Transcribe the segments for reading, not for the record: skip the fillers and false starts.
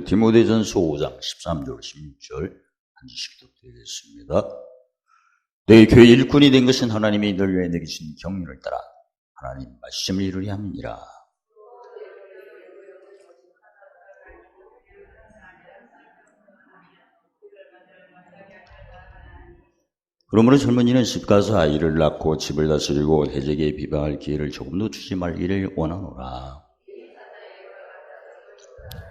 디모데전서 5장 13절 16절 한 주씩 독독드리겠습니다. 너희 교회 일꾼이 된 것은 하나님이 너희에게 내리신 경륜을 따라 하나님 말씀을 이루려 함이니라. 그러므로 젊은이는 집가서 아이를 낳고 집을 다스리고 해적에 비방할 기회를 조금도 주지 말기를 원하노라.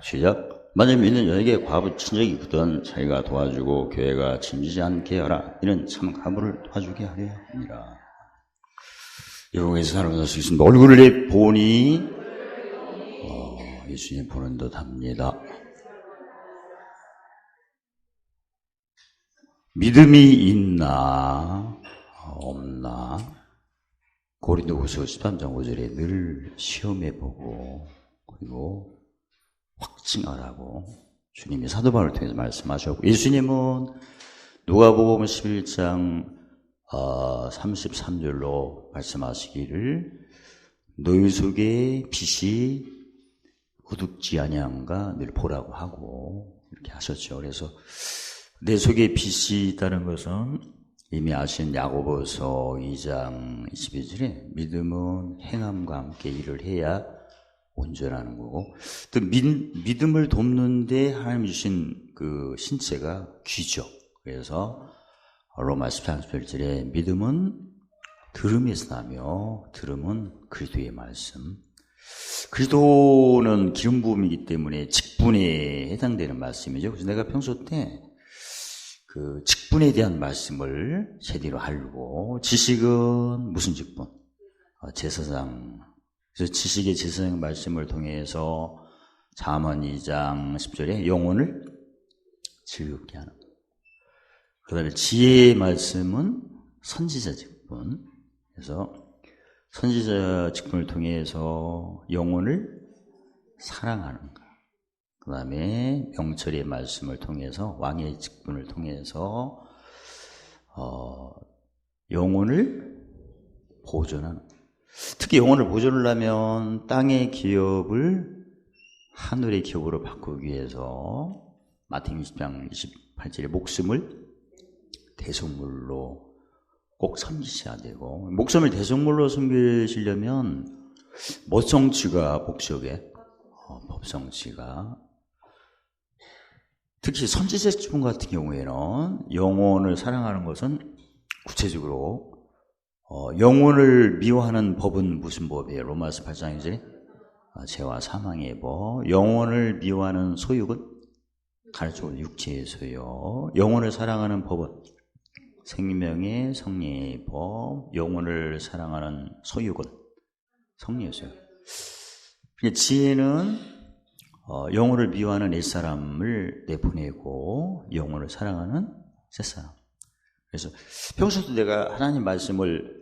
시작. 만약 믿는 여에게 과부 친정이 있거든 자기가 도와주고 교회가 짐지지 않게 하라. 이는 참 가부를 도와주게 하려 합니다. 여기서 살아갈 수 있습니다. 얼굴을 보니 예수님 보는 듯 합니다. 믿음이 있나 없나 고린도후서 13장 5절에 늘 시험해보고 그리고 확증하라고 주님이 사도 바울을 통해서 말씀하셨고, 예수님은 누가복음 11장 33절로 말씀하시기를 너희 속에 빛이 어둡지 아니한가 늘 보라고 하고 이렇게 하셨죠. 그래서 내 속에 빛이 있다는 것은 이미 아신 야고보서 2장 22절에 믿음은 행함과 함께 일을 해야 온전하는 거고, 또 믿음을 돕는데 하나님 주신 그 신체가 귀죠. 그래서 로마 13장 18절에 믿음은 들음에서 나며 들음은 그리스도의 말씀. 그리스도는 기름 부음이기 때문에 직분에 해당되는 말씀이죠. 그래서 내가 평소 때 그 직분에 대한 말씀을 제대로 하려고, 지식은 무슨 직분? 제사장. 그래서 지식의 제사장 말씀을 통해서 잠언 2장 10절에 영혼을 즐겁게 하는. 그 다음에 지혜의 말씀은 선지자 직분. 그래서 선지자 직분을 통해서 영혼을 사랑하는 것. 그 다음에 명철의 말씀을 통해서 왕의 직분을 통해서 영혼을 보존하는 것. 특히 영혼을 보존하려면 땅의 기업을 하늘의 기업으로 바꾸기 위해서 마태복음 20장 28절에 목숨을 대속물로 꼭 섬기셔야 되고, 목숨을 대속물로 섬기시려면 모성취가 복속에 법성취가, 특히 선지자 직분 같은 경우에는 영혼을 사랑하는 것은 구체적으로 영혼을 미워하는 법은 무슨 법이에요? 로마서 8장 2절에 죄와 사망의 법. 영혼을 미워하는 소욕은 가르쳐 육체의 소욕. 영혼을 사랑하는 법은 생명의 성령의 법. 영혼을 사랑하는 소욕은 성령의 소욕. 지혜는 영혼을 미워하는 옛사람을 내보내고 영혼을 사랑하는 새사람. 그래서 평소에도 내가 하나님 말씀을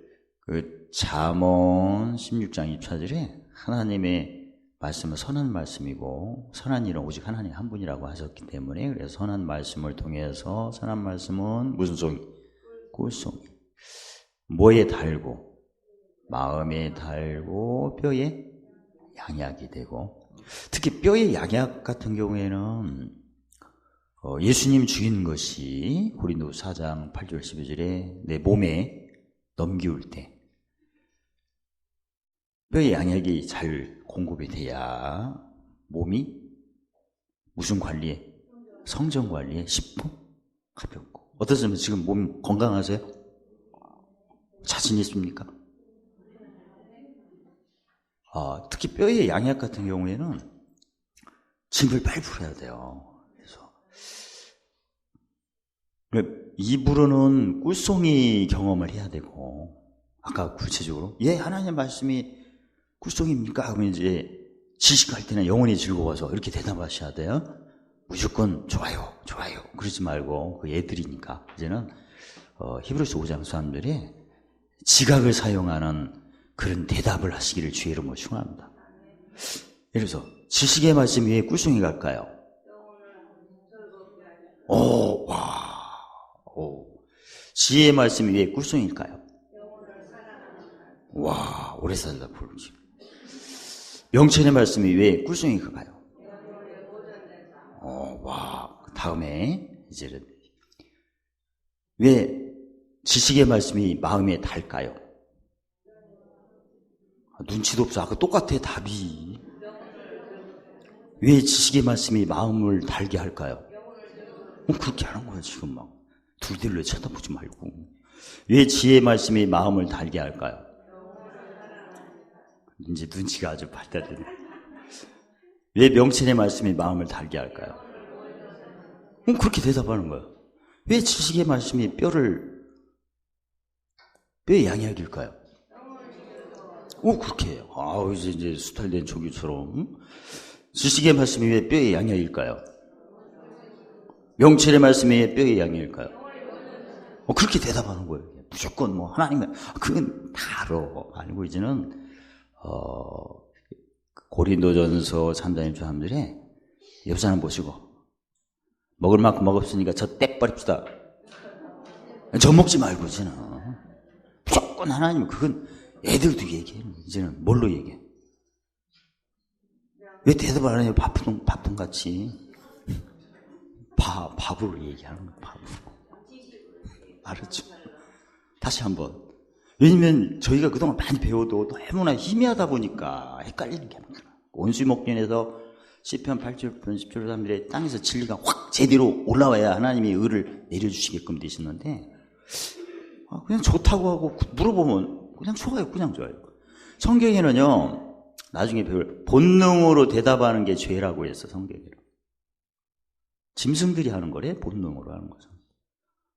잠언 16장 24절에 하나님의 말씀은 선한 말씀이고 선한 일은 오직 하나님 한 분이라고 하셨기 때문에, 그래서 선한 말씀을 통해서, 선한 말씀은 무슨 송이? 꿀송이. 뭐에 달고? 마음에 달고 뼈에 양약이 되고, 특히 뼈의 양약 같은 경우에는 예수님 죽인 것이 고린도후서 4장 8절 12절에 내 몸에 넘기울 때 뼈의 양약이 잘 공급이 돼야 몸이 무슨 관리에? 성전 관리에 쉽고 가볍고. 어떠세요? 지금 몸 건강하세요? 자신 있습니까? 특히 뼈의 양약 같은 경우에는 짐을 빨리 풀어야 돼요. 입으로는 꿀송이 경험을 해야 되고, 아까 구체적으로 하나님 말씀이 꿀송입니까? 하면 이제 지식할 때는 영혼이 즐거워서 이렇게 대답하셔야 돼요. 무조건 좋아요 그러지 말고, 그 애들이니까. 이제는 히브리서 5장 3절에 지각을 사용하는 그런 대답을 하시기를 주의 이름으로 축원합니다. 예를 들어서 지식의 말씀이 왜 꿀송이 갈까요? 지혜의 말씀이 왜 꿀송일까요? 오래 살다 부르지. 명철의 말씀이 왜 꿀송일까요? 다음에 이제 왜 지식의 말씀이 마음에 닿을까요? 눈치도 없어. 아까 똑같아 답이. 왜 지식의 말씀이 마음을 달게 할까요? 그렇게 하는 거야 지금 막. 둘둘로 쳐다보지 말고. 왜 지혜의 말씀이 마음을 달게 할까요? 이제 눈치가 아주 발달되네. 왜 명철의 말씀이 마음을 달게 할까요? 그렇게 대답하는 거야. 왜 지식의 말씀이 뼈에 양약일까요? 그렇게 해요. 이제 수탈된 조교처럼. 지식의 말씀이 왜 뼈에 양약일까요? 명철의 말씀이 왜 뼈에 양약일까요? 그렇게 대답하는 거예요. 무조건 뭐 하나님은 그건 다 알고 이제는 고린도전서 3장의 사람들이 옆 사람 보시고 먹을 만큼 먹었으니까 저 떼버립시다. 저 먹지 말고 이제는 무조건 하나님은 그건 애들도 얘기해. 이제는 뭘로 얘기해? 왜 대답을 안 해요? 밥통같이 밥으로 얘기하는 거야. 밥으로. 알았죠? 다시 한번. 왜냐면 저희가 그동안 많이 배워도 너무나 희미하다 보니까 헷갈리는 게 많아요. 온수목련에서 시편 8절 10절 사람들의 땅에서 진리가 확 제대로 올라와야 하나님이 의를 내려주시게끔 되시는데 그냥 좋다고 하고 물어보면 그냥 좋아요. 그냥 좋아요. 성경에는요. 나중에 배울 본능으로 대답하는 게 죄라고 했어. 성경에는. 짐승들이 하는 거래. 본능으로 하는 거죠.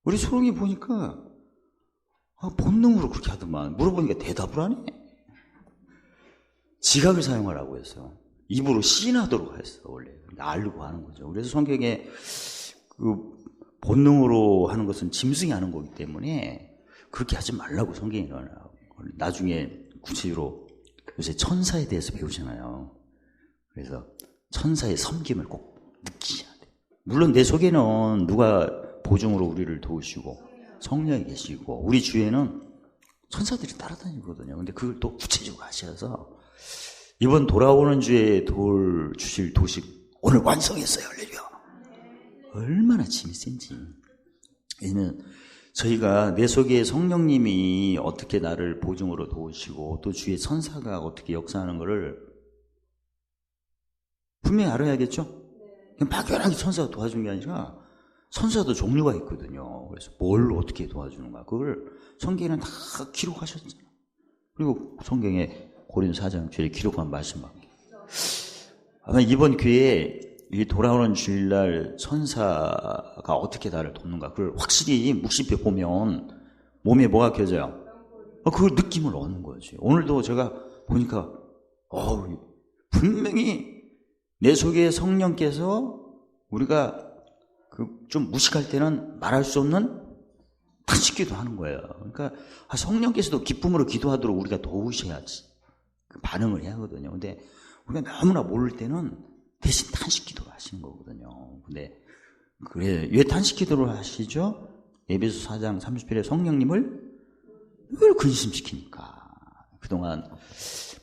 우리 소롱이 보니까 본능으로 그렇게 하더만 물어보니까 대답을 안 해. 지각을 사용하라고 했어. 입으로 시인하도록 했어. 원래 알고 하는 거죠. 그래서 성경에 그 본능으로 하는 것은 짐승이 하는 거기 때문에 그렇게 하지 말라고 성경에 나와요. 나중에 구체적으로 요새 천사에 대해서 배우잖아요. 그래서 천사의 섬김을 꼭 느끼셔야 돼. 물론 내 속에는 누가 보증으로 우리를 도우시고 성령이 계시고 우리 주위에는 천사들이 따라다니거든요. 근데 그걸 또 구체적으로 하셔서 이번 돌아오는 주에 주실 도식 오늘 완성했어요. 할렐루야. 얼마나 짐이 센지. 왜냐면 저희가 내 속에 성령님이 어떻게 나를 보증으로 도우시고 또 주의 천사가 어떻게 역사하는 거를 분명히 알아야겠죠? 그냥 막연하게 천사가 도와주는 게 아니라 천사도 종류가 있거든요. 그래서 뭘 어떻게 도와주는가 그걸 성경에는 다 기록하셨잖아요. 그리고 성경에 고린도 4장 주에 기록한 말씀밖에. 아마 이번 기회에 이 돌아오는 주일날 천사가 어떻게 나를 돕는가 그걸 확실히 묵시해 보면 몸에 뭐가 켜져요? 그걸 느낌을 얻는 거지. 오늘도 제가 보니까 분명히 내 속에 성령께서 우리가 좀 무식할 때는 말할 수 없는 탄식기도 하는 거예요. 그러니까 성령께서도 기쁨으로 기도하도록 우리가 도우셔야지 반응을 해야 하거든요. 근데 우리가 너무나 모를 때는 대신 탄식기도를 하시는 거거든요. 근데 그래 왜 탄식기도를 하시죠? 에베소 4장 30절에 성령님을 늘 근심시키니까. 그동안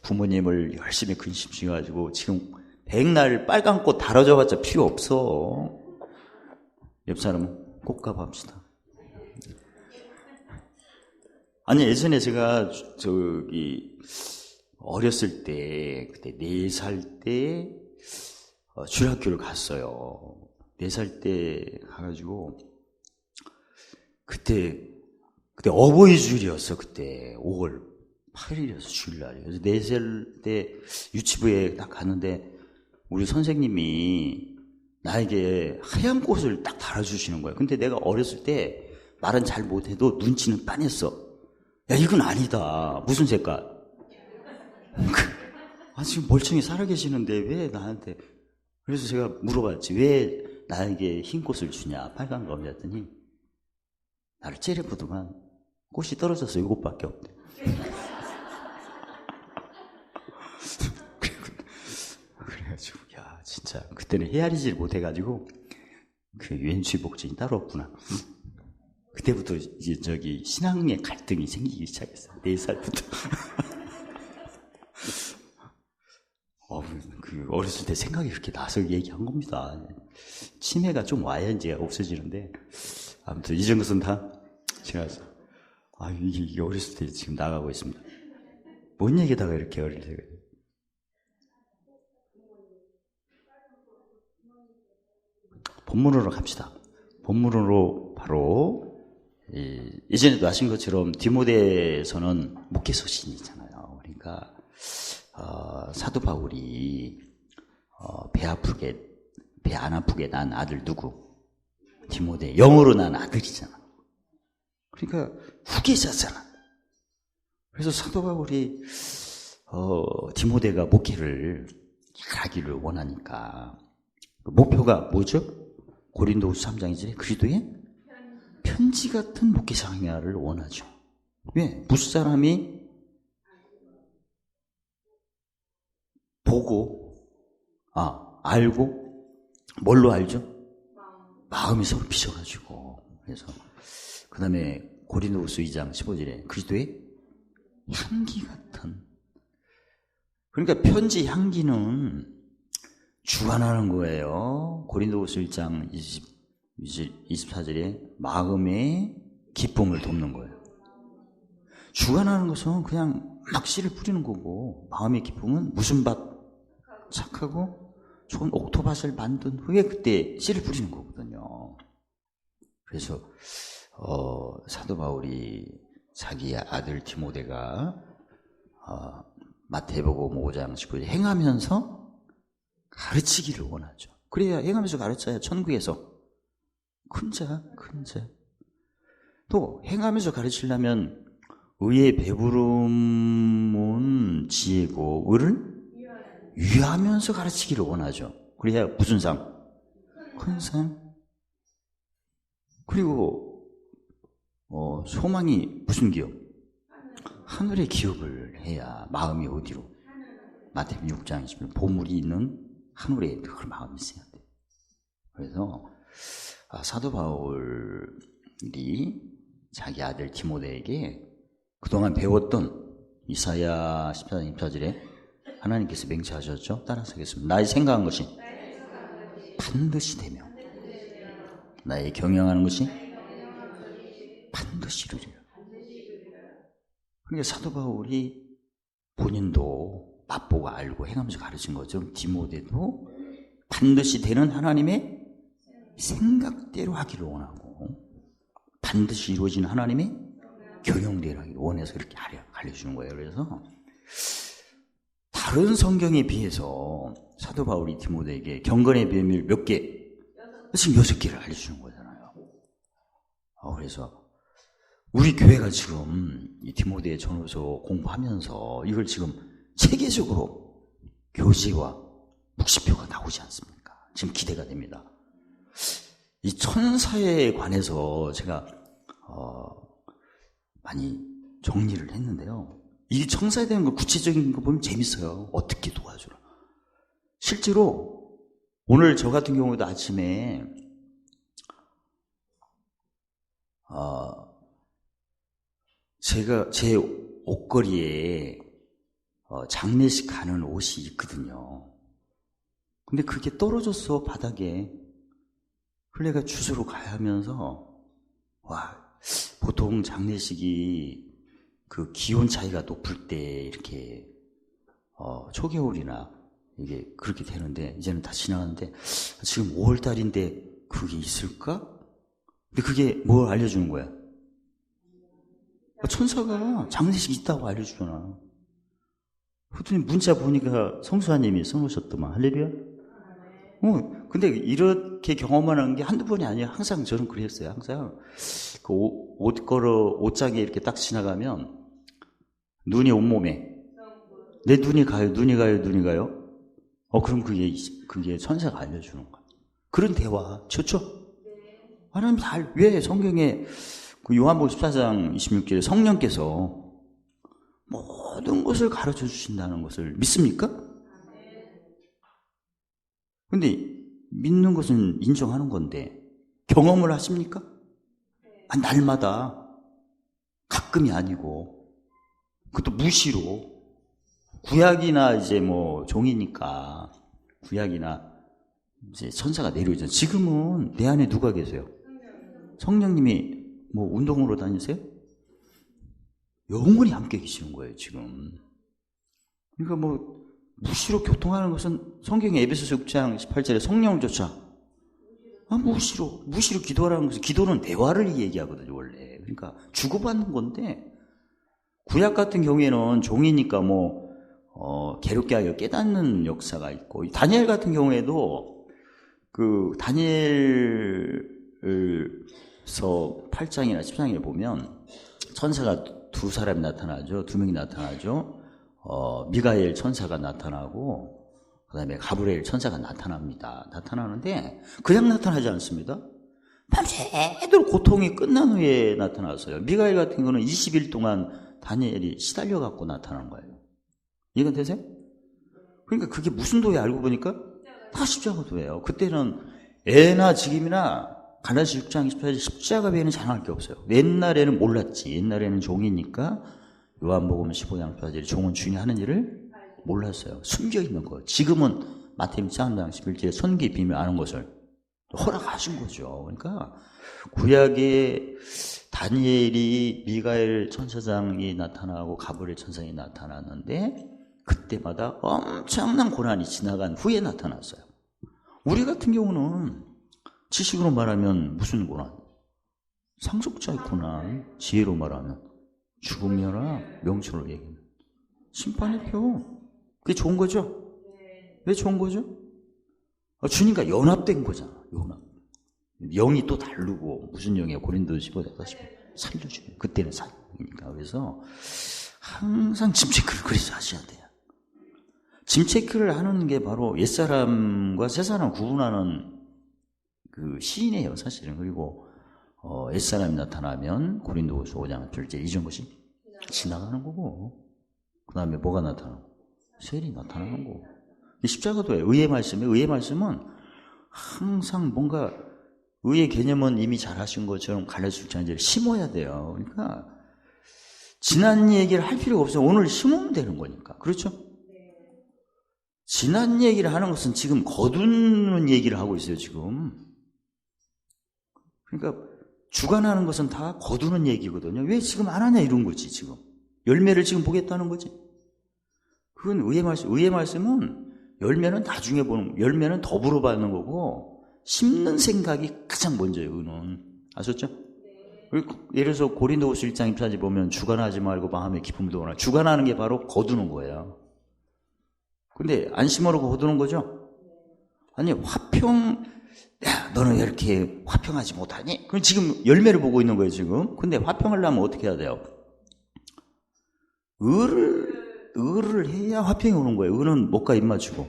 부모님을 열심히 근심시켜가지고 지금 백날 빨간 꽃 달아줘봤자 필요 없어. 옆 사람은 꽃가봐 합시다. 아니 예전에 제가 어렸을 때 그때 4살 때 주일학교를 갔어요. 4살 때 가가지고 그때 어버이 주일이었어. 그때 5월 8일이었어. 주일날이. 그래서 4살 때 유치부에 딱 갔는데 우리 선생님이 나에게 하얀 꽃을 딱 달아주시는 거예요. 근데 내가 어렸을 때 말은 잘 못해도 눈치는 빤했어. 야 이건 아니다. 무슨 색깔? 지금 멀쩡히 살아계시는데 왜 나한테. 그래서 제가 물어봤지. 왜 나에게 흰 꽃을 주냐 빨간 거 했더니 나를 째려보더만 꽃이 떨어져서 이것밖에 없대. 그래가지고 야 진짜 그때는 헤아리지를 못해가지고 그 유엔추의 복진이 따로 없구나. 그때부터 이제 신앙의 갈등이 생기기 시작했어요. 4살부터. 그 어렸을 때 생각이 그렇게 나서 얘기한 겁니다. 치매가 좀 와야 이제 없어지는데, 아무튼 이런 것은 다 지나서, 이게 어렸을 때 지금 나가고 있습니다. 뭔 얘기다가 이렇게 어릴 때. 본문으로 갑시다. 본문으로 바로, 예전에도 아신 것처럼 디모데에서는 목회 서신이잖아요. 그러니까, 사도 바울이, 배 안 아프게 난 아들 누구? 디모데. 영어로 난 아들이잖아. 그러니까 후계자잖아. 그래서 사도 바울이 디모데가 목회를 잘하기를 원하니까 목표가 뭐죠? 고린도후서 3장 2절에 그리스도의 편지 같은 목회 생활을 원하죠. 왜? 무슨 사람이 보고 알고 뭘로 알죠? 마음이 서로 비춰가지고. 그래서 그 다음에 고린도후서 2장 15절에 그리스도의 향기 같은. 그러니까 편지 향기는 주관하는 거예요. 고린도후서 1장 24절에 마음의 기쁨을 돕는 거예요. 주관하는 것은 그냥 막 씨를 뿌리는 거고, 마음의 기쁨은 무슨 밭 착하고 좋은 옥토밭을 만든 후에 그때 씨를 뿌리는 거거든요. 그래서 사도 바울이 자기 아들 디모데가 마태복음 5장 19절 행하면서 가르치기를 원하죠. 그래야 행하면서 가르쳐야 천국에서 큰 자. 또 행하면서 가르치려면 의의 배부름은 지혜고 의를 위하면서 가르치기를 원하죠. 그래야 무슨 상? 큰 상. 그리고 소망이 무슨 기업? 하늘의 기업을 해야 마음이 어디로? 마태복음 6장 20절 보물이 있는 하늘에 늘 마음이 있어야 돼. 그래서 사도 바울이 자기 아들 디모데에게 그동안 배웠던 이사야 14장 24절에 하나님께서 맹세하셨죠? 따라서 하겠습니다. 나의 생각한 것이 반드시 되며 나의 경영하는 것이 반드시 이루리라. 그러니까 사도 바울이 본인도 맛보고 알고 행하면서 가르친 것처럼 디모데도 반드시 되는 하나님의 생각대로 하기를 원하고 반드시 이루어지는 하나님의 경영대로 하기를 원해서 이렇게 알려주는 거예요. 그래서 다른 성경에 비해서 사도 바울이 디모데에게 경건의 비밀 몇 개? 지금 6개를 알려주는 거잖아요. 그래서 우리 교회가 지금 이 디모데 전후서 공부하면서 이걸 지금 체계적으로 교재와 묵시표가 나오지 않습니까? 지금 기대가 됩니다. 이 천사에 관해서 제가 많이 정리를 했는데요. 이 천사에 대한 거 구체적인 거 보면 재밌어요. 어떻게 도와주나. 실제로 오늘 저 같은 경우도 아침에 제가 제 옷걸이에 장례식 가는 옷이 있거든요. 근데 그게 떨어졌어, 바닥에. 그래서 내가 주소로 가야 하면서 보통 장례식이 그 기온 차이가 높을 때 이렇게 초겨울이나 이게 그렇게 되는데 이제는 다 지나갔는데 지금 5월달인데 그게 있을까? 근데 그게 뭘 알려주는 거야? 천사가 장례식 있다고 알려주잖아. 그랬더니 문자 보니까 성수아님이 써놓으셨더만. 할렐루야? 근데 이렇게 경험하는 게 한두 번이 아니에요. 항상 저는 그랬어요. 항상 그 옷장에 이렇게 딱 지나가면 눈이 온몸에 내 눈이 가요. 그럼 그게 천사가 알려주는 거야. 그런 대화 좋죠? 하나님 왜 성경에 그 요한복음 14장 26절에 성령께서 모든 것을 가르쳐 주신다는 것을 믿습니까? 근데 믿는 것은 인정하는 건데 경험을 하십니까? 날마다 가끔이 아니고 그것도 무시로 구약이나 이제 종이니까 구약이나 이제 천사가 내려오죠. 지금은 내 안에 누가 계세요? 성령님이 뭐 운동으로 다니세요? 영원히 함께 계시는 거예요, 지금. 그러니까 뭐 무시로 교통하는 것은 성경의 에베소서 6장 18절에 성령을 쫓아. 무시로 기도하라는 것은 기도는 대화를 얘기하거든요, 원래. 그러니까 주고받는 건데 구약 같은 경우에는 종이니까 뭐 괴롭게 하여 깨닫는 역사가 있고 다니엘 같은 경우에도 그 다니엘서 8장이나 10장에 보면 천사가 두 사람이 나타나죠. 두 명이 나타나죠. 미가엘 천사가 나타나고 그 다음에 가브리엘 천사가 나타납니다. 나타나는데 그냥 나타나지 않습니다. 밤새도록 고통이 끝난 후에 나타났어요. 미가엘 같은 경우는 20일 동안 다니엘이 시달려 갖고 나타난 거예요. 이해가 되세요? 그러니까 그게 무슨 도에 알고 보니까 다 십자가 도예요. 그때는 애나 지금이나 갈라디아 6장 28절 십자가 외에는 자랑할 게 없어요. 옛날에는 몰랐지. 옛날에는 종이니까 요한복음 15장 18절에 종은 주인이 하는 일을 몰랐어요. 숨겨 있는 거. 지금은 마태복음 3장 11절에 선기의 비밀 아는 것을 허락하신 거죠. 그러니까 구약에 다니엘이 미가엘 천사장이 나타나고 가브리엘 천사장이 나타났는데 그때마다 엄청난 고난이 지나간 후에 나타났어요. 우리 같은 경우는 지식으로 말하면 무슨 고난? 상속자의 고난, 지혜로 말하면 죽음이나 명철로 얘기하면 심판의 표. 그게 좋은 거죠? 왜 좋은 거죠? 주님과 연합된 거잖아. 연합. 영이 또 다르고 무슨 영이야? 고린도서 15장 40 살려주는. 그때는 살이니까. 그래서 항상 짐 체크를 그래서 하셔야 돼요. 짐 체크를 하는 게 바로 옛사람과 새사람 구분하는 그 시인이에요, 사실은. 그리고 옛사람이 나타나면 고린도서 5장 8절 잊은 것이 지나가는 거고, 그 다음에 뭐가 나타나고 셀이 나타나는 거고. 십자가도 의의 말씀이에요. 의의 말씀은 항상 뭔가 의의 개념은 이미 잘 하신 것처럼 갈라디아 6장을 심어야 돼요. 그러니까 지난 얘기를 할 필요가 없어요. 오늘 심으면 되는 거니까. 그렇죠? 지난 얘기를 하는 것은 지금 거두는 얘기를 하고 있어요, 지금. 그러니까 주관하는 것은 다 거두는 얘기거든요. 왜 지금 안 하냐 이런 거지, 지금. 열매를 지금 보겠다는 거지. 그건 의의 말씀. 의의 말씀은 열매는 나중에 보는, 열매는 더불어 받는 거고, 심는 생각이 가장 먼저예요, 의는. 아셨죠? 예를 들어서 고린도후서 1장 24절 보면 주관하지 말고 마음의 기쁨을 도우라. 주관하는 게 바로 거두는 거예요. 근데 안심으로 거두는 거죠? 아니, 화평, 야, 너는 왜 이렇게 화평하지 못하니? 그럼 지금 열매를 보고 있는 거예요, 지금. 근데 화평을 하려면 어떻게 해야 돼요? 의를 해야 화평이 오는 거예요. 의는 목과 입 맞추고.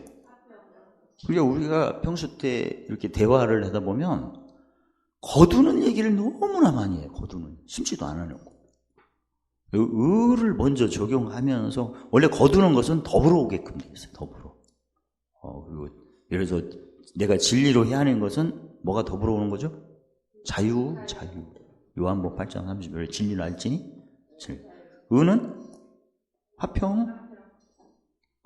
그러니까 우리가 평소 때 이렇게 대화를 하다 보면 거두는 얘기를 너무나 많이 해요. 거두는. 심지도 안 하는 거. 의를 먼저 적용하면서 원래 거두는 것은 더불어 오게끔 돼 있어요. 더불어. 그리고 예를 들어서 내가 진리로 해야 하는 것은 뭐가 더불어 오는 거죠? 자유. 요한복음 8장 30절에 진리를 알지니? 의는 화평.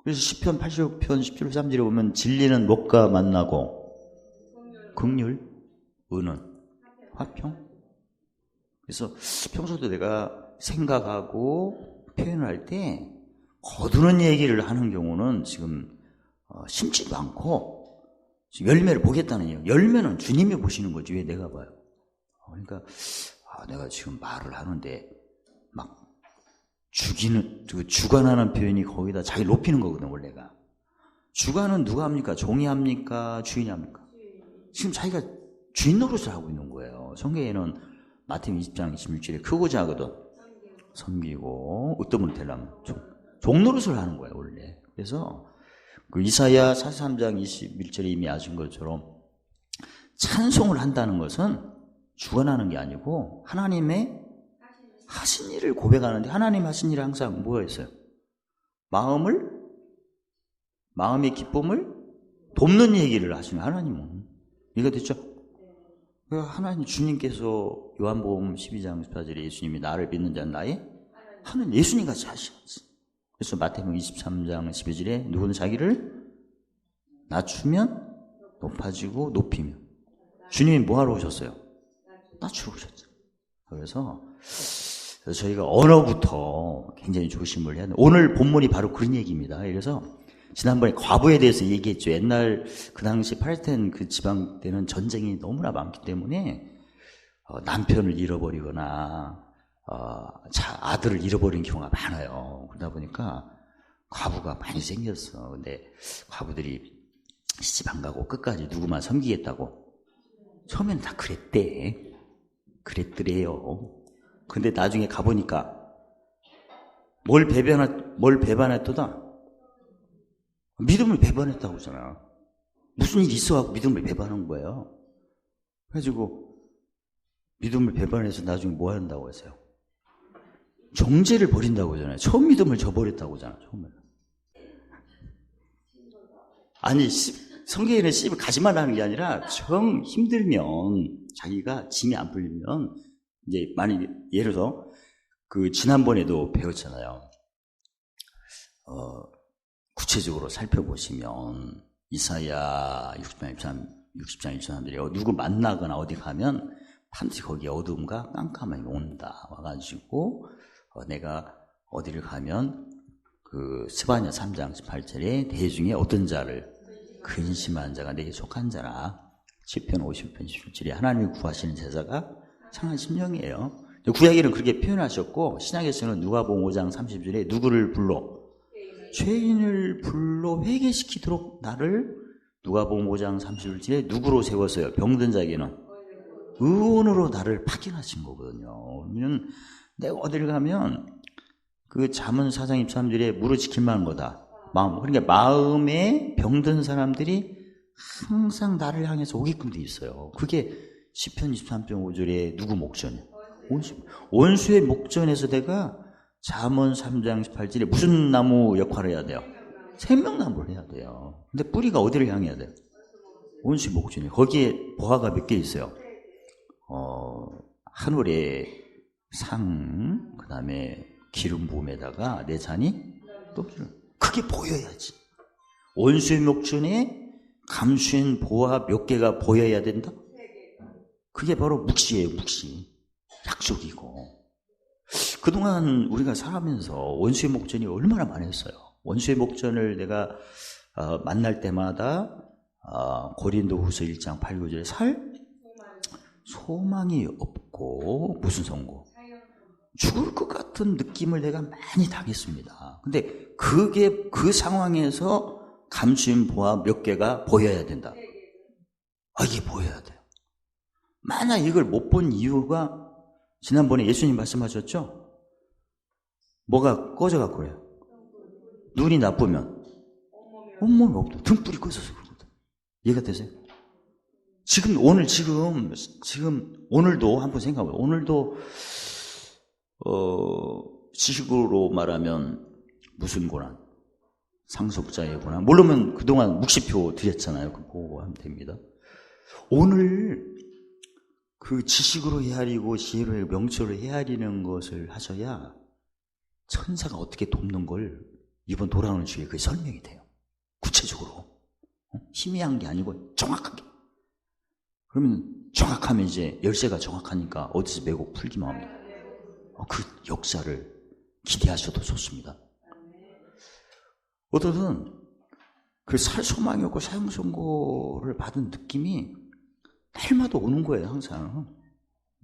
그래서 시편 86편 17절 3절에 보면 진리는 목과 만나고 긍휼, 의는 화평. 그래서 평소도 내가 생각하고 표현을 할 때 거두는 얘기를 하는 경우는 지금 심지도 않고 열매를 보겠다는 얘기예요. 열매는 주님이 보시는 거지 왜 내가 봐요. 그러니까 내가 지금 말을 하는데 막 주관하는 표현이 거기다 자기 높이는 거거든 원래가. 주관은 누가 합니까? 종이 합니까? 주인이 합니까? 지금 자기가 주인 노릇을 하고 있는 거예요. 성경에는 마태복음 20장 26절에 크고자 하거든 섬기고 어떤 분을 되려면 종 노릇을 하는 거예요 원래. 그래서 그 이사야 43장 21절에 이미 아신 것처럼 찬송을 한다는 것은 주관하는 게 아니고 하나님의 하신 일을 고백하는데, 하나님 하신 일이 항상 뭐였어요? 마음의 기쁨을 돕는 얘기를 하시면 하나님은. 이해가 됐죠? 하나님 주님께서 요한복음 12장 14절에 예수님이 나를 믿는 자는 나의 하는 예수님 같이 하시지. 그래서 마태복음 23장 12절에 누구는 자기를 낮추면 높아지고 높이며. 주님이 뭐하러 오셨어요? 낮추러 오셨죠. 그래서 저희가 언어부터 굉장히 조심을 해야 돼요. 오늘 본문이 바로 그런 얘기입니다. 그래서 지난번에 과부에 대해서 얘기했죠. 옛날 그 당시 팔레스타인 그 지방 때는 전쟁이 너무나 많기 때문에 남편을 잃어버리거나 아들을 잃어버린 경우가 많아요. 그러다 보니까 과부가 많이 생겼어. 근데 과부들이 시집 안 가고 끝까지 누구만 섬기겠다고. 처음엔 다 그랬더래요. 근데 나중에 가보니까 뭘 배반했더다? 믿음을 배반했다고 하잖아. 무슨 일이 있어갖고 믿음을 배반한 거예요. 그래가지고 믿음을 배반해서 나중에 뭐 한다고 했어요? 정죄를 버린다고 하잖아요. 처음 믿음을 저버렸다고 하잖아요. 처음에. 아니 성경에는 씹을 가지만 하는 게 아니라 정 힘들면 자기가 짐이 안 풀리면 이제 많이 예를 들어 그 지난번에도 배웠잖아요. 구체적으로 살펴보시면 이사야 60장 1절에 누구 만나거나 어디 가면 반드시 거기에 어둠과 깜깜함이 온다 와가지고 내가 어디를 가면 그 스바냐 3장 18절에 대중에 어떤 자를 근심한 자가 내게 속한 자라. 시편 50편 17절에 하나님이 구하시는 제자가 상한 심령이에요. 구약에는 그렇게 표현하셨고 신약에서는 누가복음 5장 30절에 누구를 불러? 죄인을 불러 회개시키도록 나를 누가복음 5장 30절에 누구로 세웠어요? 병든 자에게는 의원으로 나를 파견하신 거거든요. 그러면 내가 어디를 가면 그 잠언 4장 23절에 무릇 지킬만한 거다. 마음. 그러니까 마음에 병든 사람들이 항상 나를 향해서 오게끔 돼 있어요. 그게 시편 23.5절에 누구 목전이에요? 원수의 목전에서 내가 잠언 3장 18절에 무슨 나무 역할을 해야 돼요? 생명나무를 해야 돼요. 근데 뿌리가 어디를 향해야 돼요? 원수의 목전이에요. 거기에 보화가 몇 개 있어요? 하늘의 상, 그 다음에 기름 부음에다가 내 잔이 또 그게 보여야지. 원수의 목전에 감수인 보화 몇 개가 보여야 된다? 그게 바로 묵시예요. 묵시. 약속이고. 그동안 우리가 살아가면서 원수의 목전이 얼마나 많았어요. 원수의 목전을 내가 만날 때마다 고린도후서 1장 8, 9절에 소망이 없고 무슨 선고? 죽을 것 같은 느낌을 내가 많이 당했습니다. 근데 그게 그 상황에서 감수인 보화 몇 개가 보여야 된다. 이게 보여야 돼요. 만약 이걸 못 본 이유가 지난번에 예수님 말씀하셨죠? 뭐가 꺼져갖고 그래요? 눈이 나쁘면 온몸이 없다. 등불이 꺼져서 그러거든. 이해가 되세요? 오늘도 한번 생각해봐요. 오늘도 지식으로 말하면 무슨 고난? 상속자의 고난. 물론 그동안 묵시표 드렸잖아요. 그거 보고 하면 됩니다. 오늘 그 지식으로 헤아리고 지혜로 명철로 헤아리는 것을 하셔야 천사가 어떻게 돕는 걸 이번 돌아오는 주에 그게 설명이 돼요. 구체적으로. 희미한 게 아니고 정확하게. 그러면 정확하면 이제 열쇠가 정확하니까 어디서 매고 풀기만 합니다. 그 역사를 기대하셔도 좋습니다. 어떠든 그 살 소망이 없고 사형 선고를 받은 느낌이 날마다 오는 거예요. 항상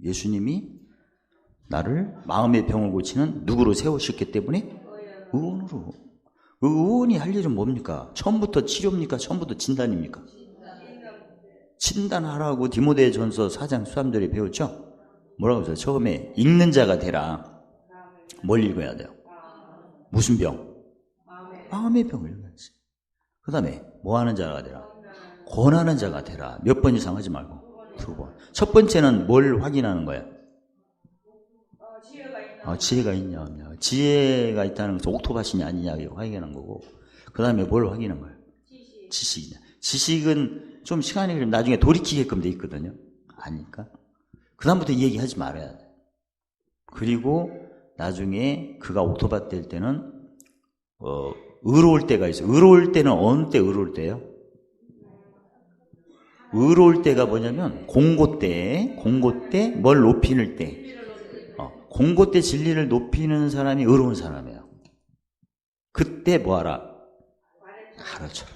예수님이 나를 마음의 병을 고치는 누구로 세우셨기 때문에 의원으로. 의원이 할 일은 뭡니까? 처음부터 치료입니까? 처음부터 진단입니까? 진단하라고 디모데전서 4장 13절에 배웠죠? 뭐라고 했어요? 처음에 읽는 자가 되라. 뭘 읽어야 돼요? 무슨 병? 마음의 병을 읽어야지. 그 다음에 뭐 하는 자가 되라? 권하는 자가 되라. 몇 번 이상 하지 말고 2번. 첫 번째는 뭘 확인하는 거야? 지혜가 있냐 없냐. 지혜가 있다는 것은 옥토바신이 아니냐 확인하는 거고, 그 다음에 뭘 확인한 거예요? 지식이냐. 지식은 좀 시간이 걸리면 나중에 돌이키게끔 돼 있거든요. 아니까 그 다음부터 얘기하지 말아야 돼. 그리고 나중에 그가 옥토바 될 때는 의로울 때가 있어요. 의로울 때는 어느 때 의로울 때예요? 의로울 때가 뭐냐면 공고 때 뭘 높이는 때. 공고 때 진리를 높이는 사람이 의로운 사람이에요. 그때 뭐하라? 가르쳐라.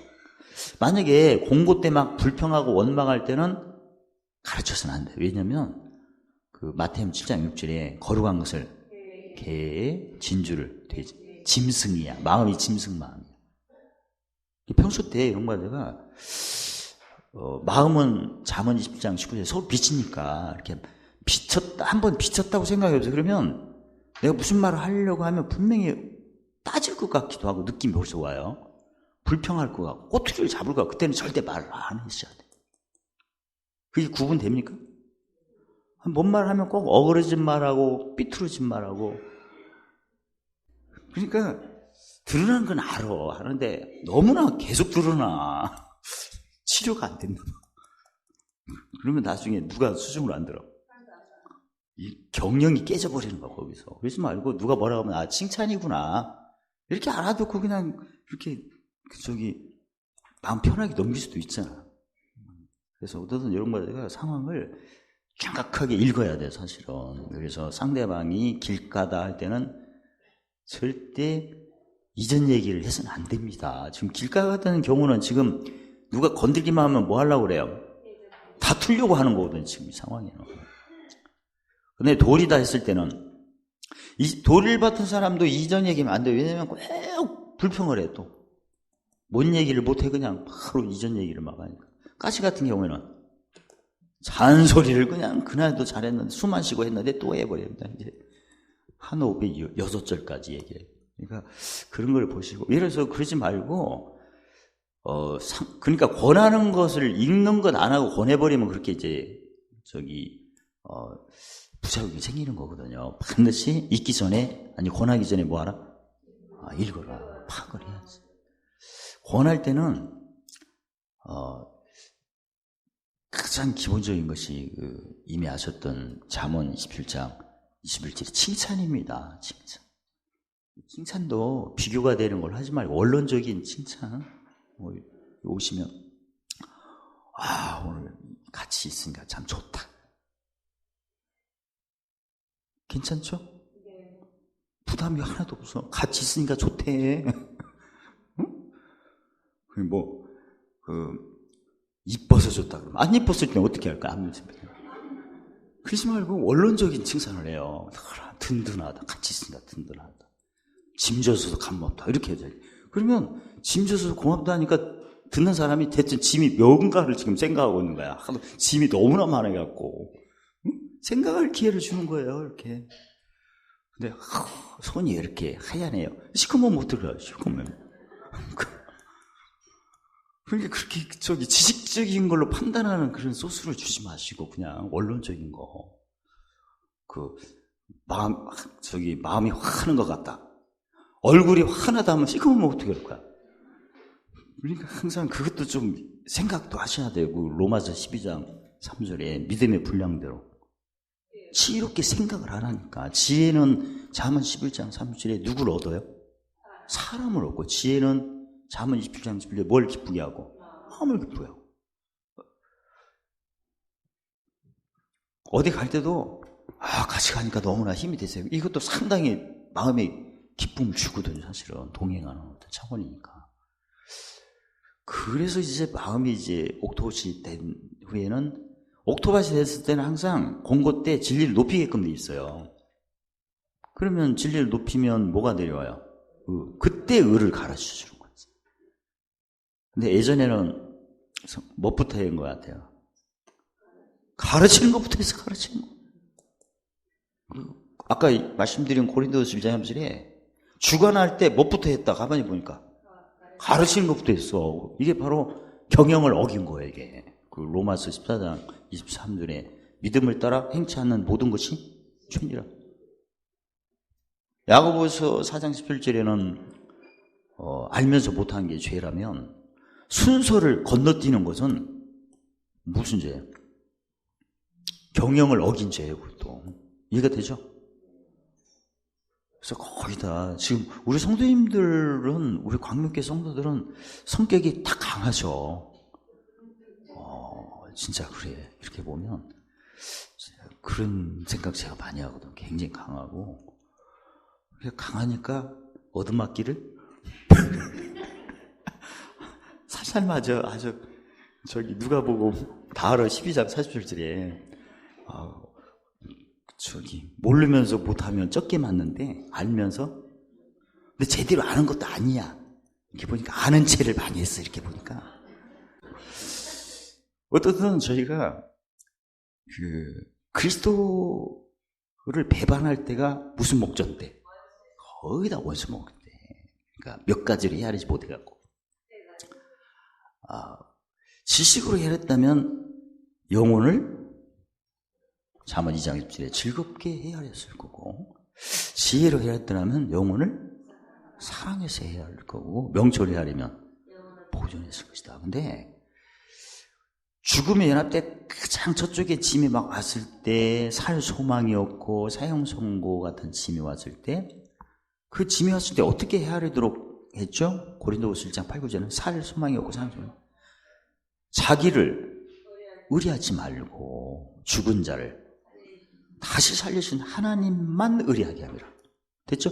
만약에 공고 때 막 불평하고 원망할 때는 가르쳐서는 안 돼요. 왜냐면 그 마태복음 7장 6절에 거룩한 것을 개의 진주를 돼지 짐승이야. 마음이 짐승 마음이야. 평소 때 이런 거다가 마음은 잠언 20장 19절에 서로 빛이니까 이렇게 비쳤다 한번 비쳤다고 생각해보세요. 그러면 내가 무슨 말을 하려고 하면 분명히 따질 것 같기도 하고 느낌이 벌써 와요. 불평할 것 같고 꼬투리를 잡을 것 같고 그때는 절대 말을 안 했어야 돼. 그게 구분됩니까? 뭔 말 하면 꼭 어그러진 말하고 삐뚤어진 말하고 그러니까 드러난 건 알아. 하는데 너무나 계속 드러나. 치료가 안 된다. 그러면 나중에 누가 수중을 안 들어. 이 경영이 깨져버리는 거야 거기서. 그러지 말고 누가 뭐라고 하면 칭찬이구나 이렇게 알아듣고 그냥 이렇게 마음 편하게 넘길 수도 있잖아. 그래서 어떤 이런 거가 상황을 정확하게 읽어야 돼 사실은. 그래서 상대방이 길 가다 할 때는 절대 이전 얘기를 해서는 안 됩니다. 지금 길가 같은 경우는 지금 누가 건들기만 하면 뭐 하려고 그래요? 다투려고 하는 거거든 지금 이 상황에는. 근데 돌이다 했을 때는 이 돌을 받은 사람도 이전 얘기면 안 돼요. 왜냐면 꼭 불평을 해 또. 뭔 얘기를 못해 그냥 바로 이전 얘기를 막 하니까. 가시 같은 경우에는 잔소리를 그냥 그날도 잘했는데 숨 안 쉬고 했는데 또 해버립니다. 이제 한 호흡에 6절까지 얘기해요. 그러니까 그런 걸 보시고 예를 들어서 그러지 말고 그러니까 권하는 것을 읽는 것 안 하고 권해버리면 그렇게 이제 부작용이 생기는 거거든요. 반드시 읽기 전에 아니 권하기 전에 뭐 하라? 읽어라. 파악을 해야지. 권할 때는 가장 기본적인 것이 이미 아셨던 잠언 27장 21절의 칭찬입니다. 칭찬도 비교가 되는 걸 하지 말고 원론적인 칭찬. 오시면 오늘 같이 있으니까 참 좋다. 괜찮죠? 부담이 하나도 없어. 같이 있으니까 좋대. 응? 이뻐서 좋다 그러면 안 이뻤을 때는 어떻게 할까? 그러지 말고 원론적인 칭찬을 해요. 든든하다. 같이 있으니까 든든하다. 짐져서도 감없다. 이렇게 해야 돼. 그러면 짐져서 고맙다 하니까 듣는 사람이 대체 짐이 뭔가를 지금 생각하고 있는 거야. 짐이 너무나 많아갖고 생각할 기회를 주는 거예요. 이렇게. 근데 손이 이렇게 하얗네요. 시커먼 못 들어요. 시커먼. 그러니까 그렇게 지식적인 걸로 판단하는 그런 소스를 주지 마시고 그냥 원론적인 거. 마음이 화하는 것 같다. 얼굴이 화나다 하면 시커먼 어떻게 할 거야? 그러니까 항상 그것도 좀 생각도 하셔야 되고 로마서 12장 3절에 믿음의 분량대로 지혜롭게 생각을 안 하니까 지혜는 잠언 11장 3절에 누구를 얻어요? 사람을 얻고 지혜는 잠언 27장 11절에 뭘 기쁘게 하고? 마음을 기쁘게 하고. 어디 갈 때도 같이 가니까 너무나 힘이 되세요. 이것도 상당히 마음에 기쁨을 주거든요. 사실은 동행하는 어떤 차원이니까. 그래서 이제 마음이 이제 옥토밭이 된 후에는 옥토밭이 됐을 때는 항상 공고 때 진리를 높이게끔 돼 있어요. 그러면 진리를 높이면 뭐가 내려와요? 그때 의를 가르쳐 주는 거지. 근데 예전에는 뭐부터 해야 한 것 같아요? 가르치는 것부터 해서 가르치는 거. 아까 말씀드린 고린도서 1장 3절에 주관할 때 뭐부터 했다? 가만히 보니까 가르치는 것부터 했어. 이게 바로 경영을 어긴 거예요. 이게 로마서 14장 23절에 믿음을 따라 행치 않는 모든 것이 죄니라. 야고보서 4장 17절에는 알면서 못하는 게 죄라면 순서를 건너뛰는 것은 무슨 죄예요? 경영을 어긴 죄예요. 그것도 이해가 되죠? 그래서 거의 다 지금 우리 성도님들은 우리 광명교회 성도들은 성격이 다 강하죠. 진짜 그래. 이렇게 보면 그런 생각 제가 많이 하거든. 굉장히 강하고. 강하니까 얻어맞기를 살살 맞아. 아주 저기 누가 보고 다 알아. 12장 47절에 저기 모르면서 못하면 적게 맞는데 알면서 근데 제대로 아는 것도 아니야. 이렇게 보니까 아는 체를 많이 했어. 이렇게 보니까 어떻든 저희가 그리스도를 배반할 때가 무슨 목적인데 거의 다 원수 목적인데 그러니까 몇 가지를 헤아리지 못해갖고 지식으로 헤아렸다면 영혼을 잠언 2장 1절에 즐겁게 헤아렸을 거고 지혜로 헤아렸다면 영혼을 사랑해서 헤아릴 거고 명철로 헤아리면 보존했을 것이다. 근데 죽음의 연합 때 가장 저쪽에 짐이 막 왔을 때 살 소망이 없고 사형 선고 같은 짐이 왔을 때 그 짐이 왔을 때 어떻게 헤아리도록 했죠? 고린도후서 1장 8, 9절은 살 소망이 없고 사형 소망이 자기를 의뢰하지 말고 죽은 자를 다시 살리신 하나님만 의뢰하게 합니다. 됐죠?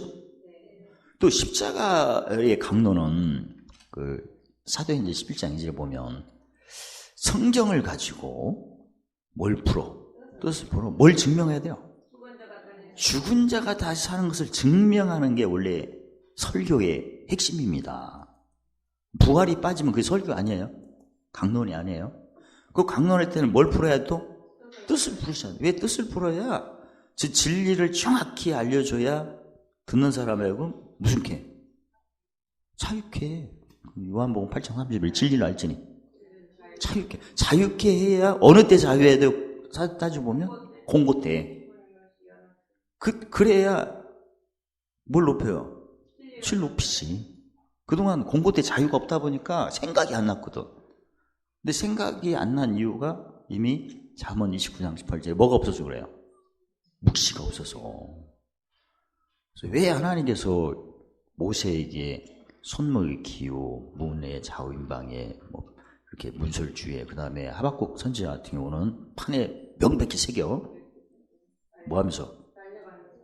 또 십자가의 강론은 사도행전 11장 2절에 보면 성경을 가지고 뭘 풀어? 뜻을 풀어? 뭘 증명해야 돼요? 죽은 자가 다시 사는 것을 증명하는 게 원래 설교의 핵심입니다. 부활이 빠지면 그게 설교 아니에요? 강론이 아니에요? 그 강론할 때는 뭘 풀어야 또? 뜻을 풀으셔야 돼요. 왜 뜻을 풀어야? 즉 진리를 정확히 알려줘야 듣는 사람에게는 무슨 게? 자유케. 요한복음 8장 30절 진리를 알지니 자유케 해야 어느 때 자유해야 돼요? 따지고 보면 공고 때. 그래야 뭘 높여요? 질 높이지. 그동안 공고 때 자유가 없다 보니까 생각이 안 났거든. 근데 생각이 안 난 이유가 이미 잠언 29장 18절에 뭐가 없어서 그래요? 묵시가 없어서. 그래서 왜 하나님께서 모세에게 손목의 기호, 문의 좌우임방에 이렇게 문설주에 그 다음에 하박국 선지자 같은 경우는 판에 명백히 새겨 뭐 하면서?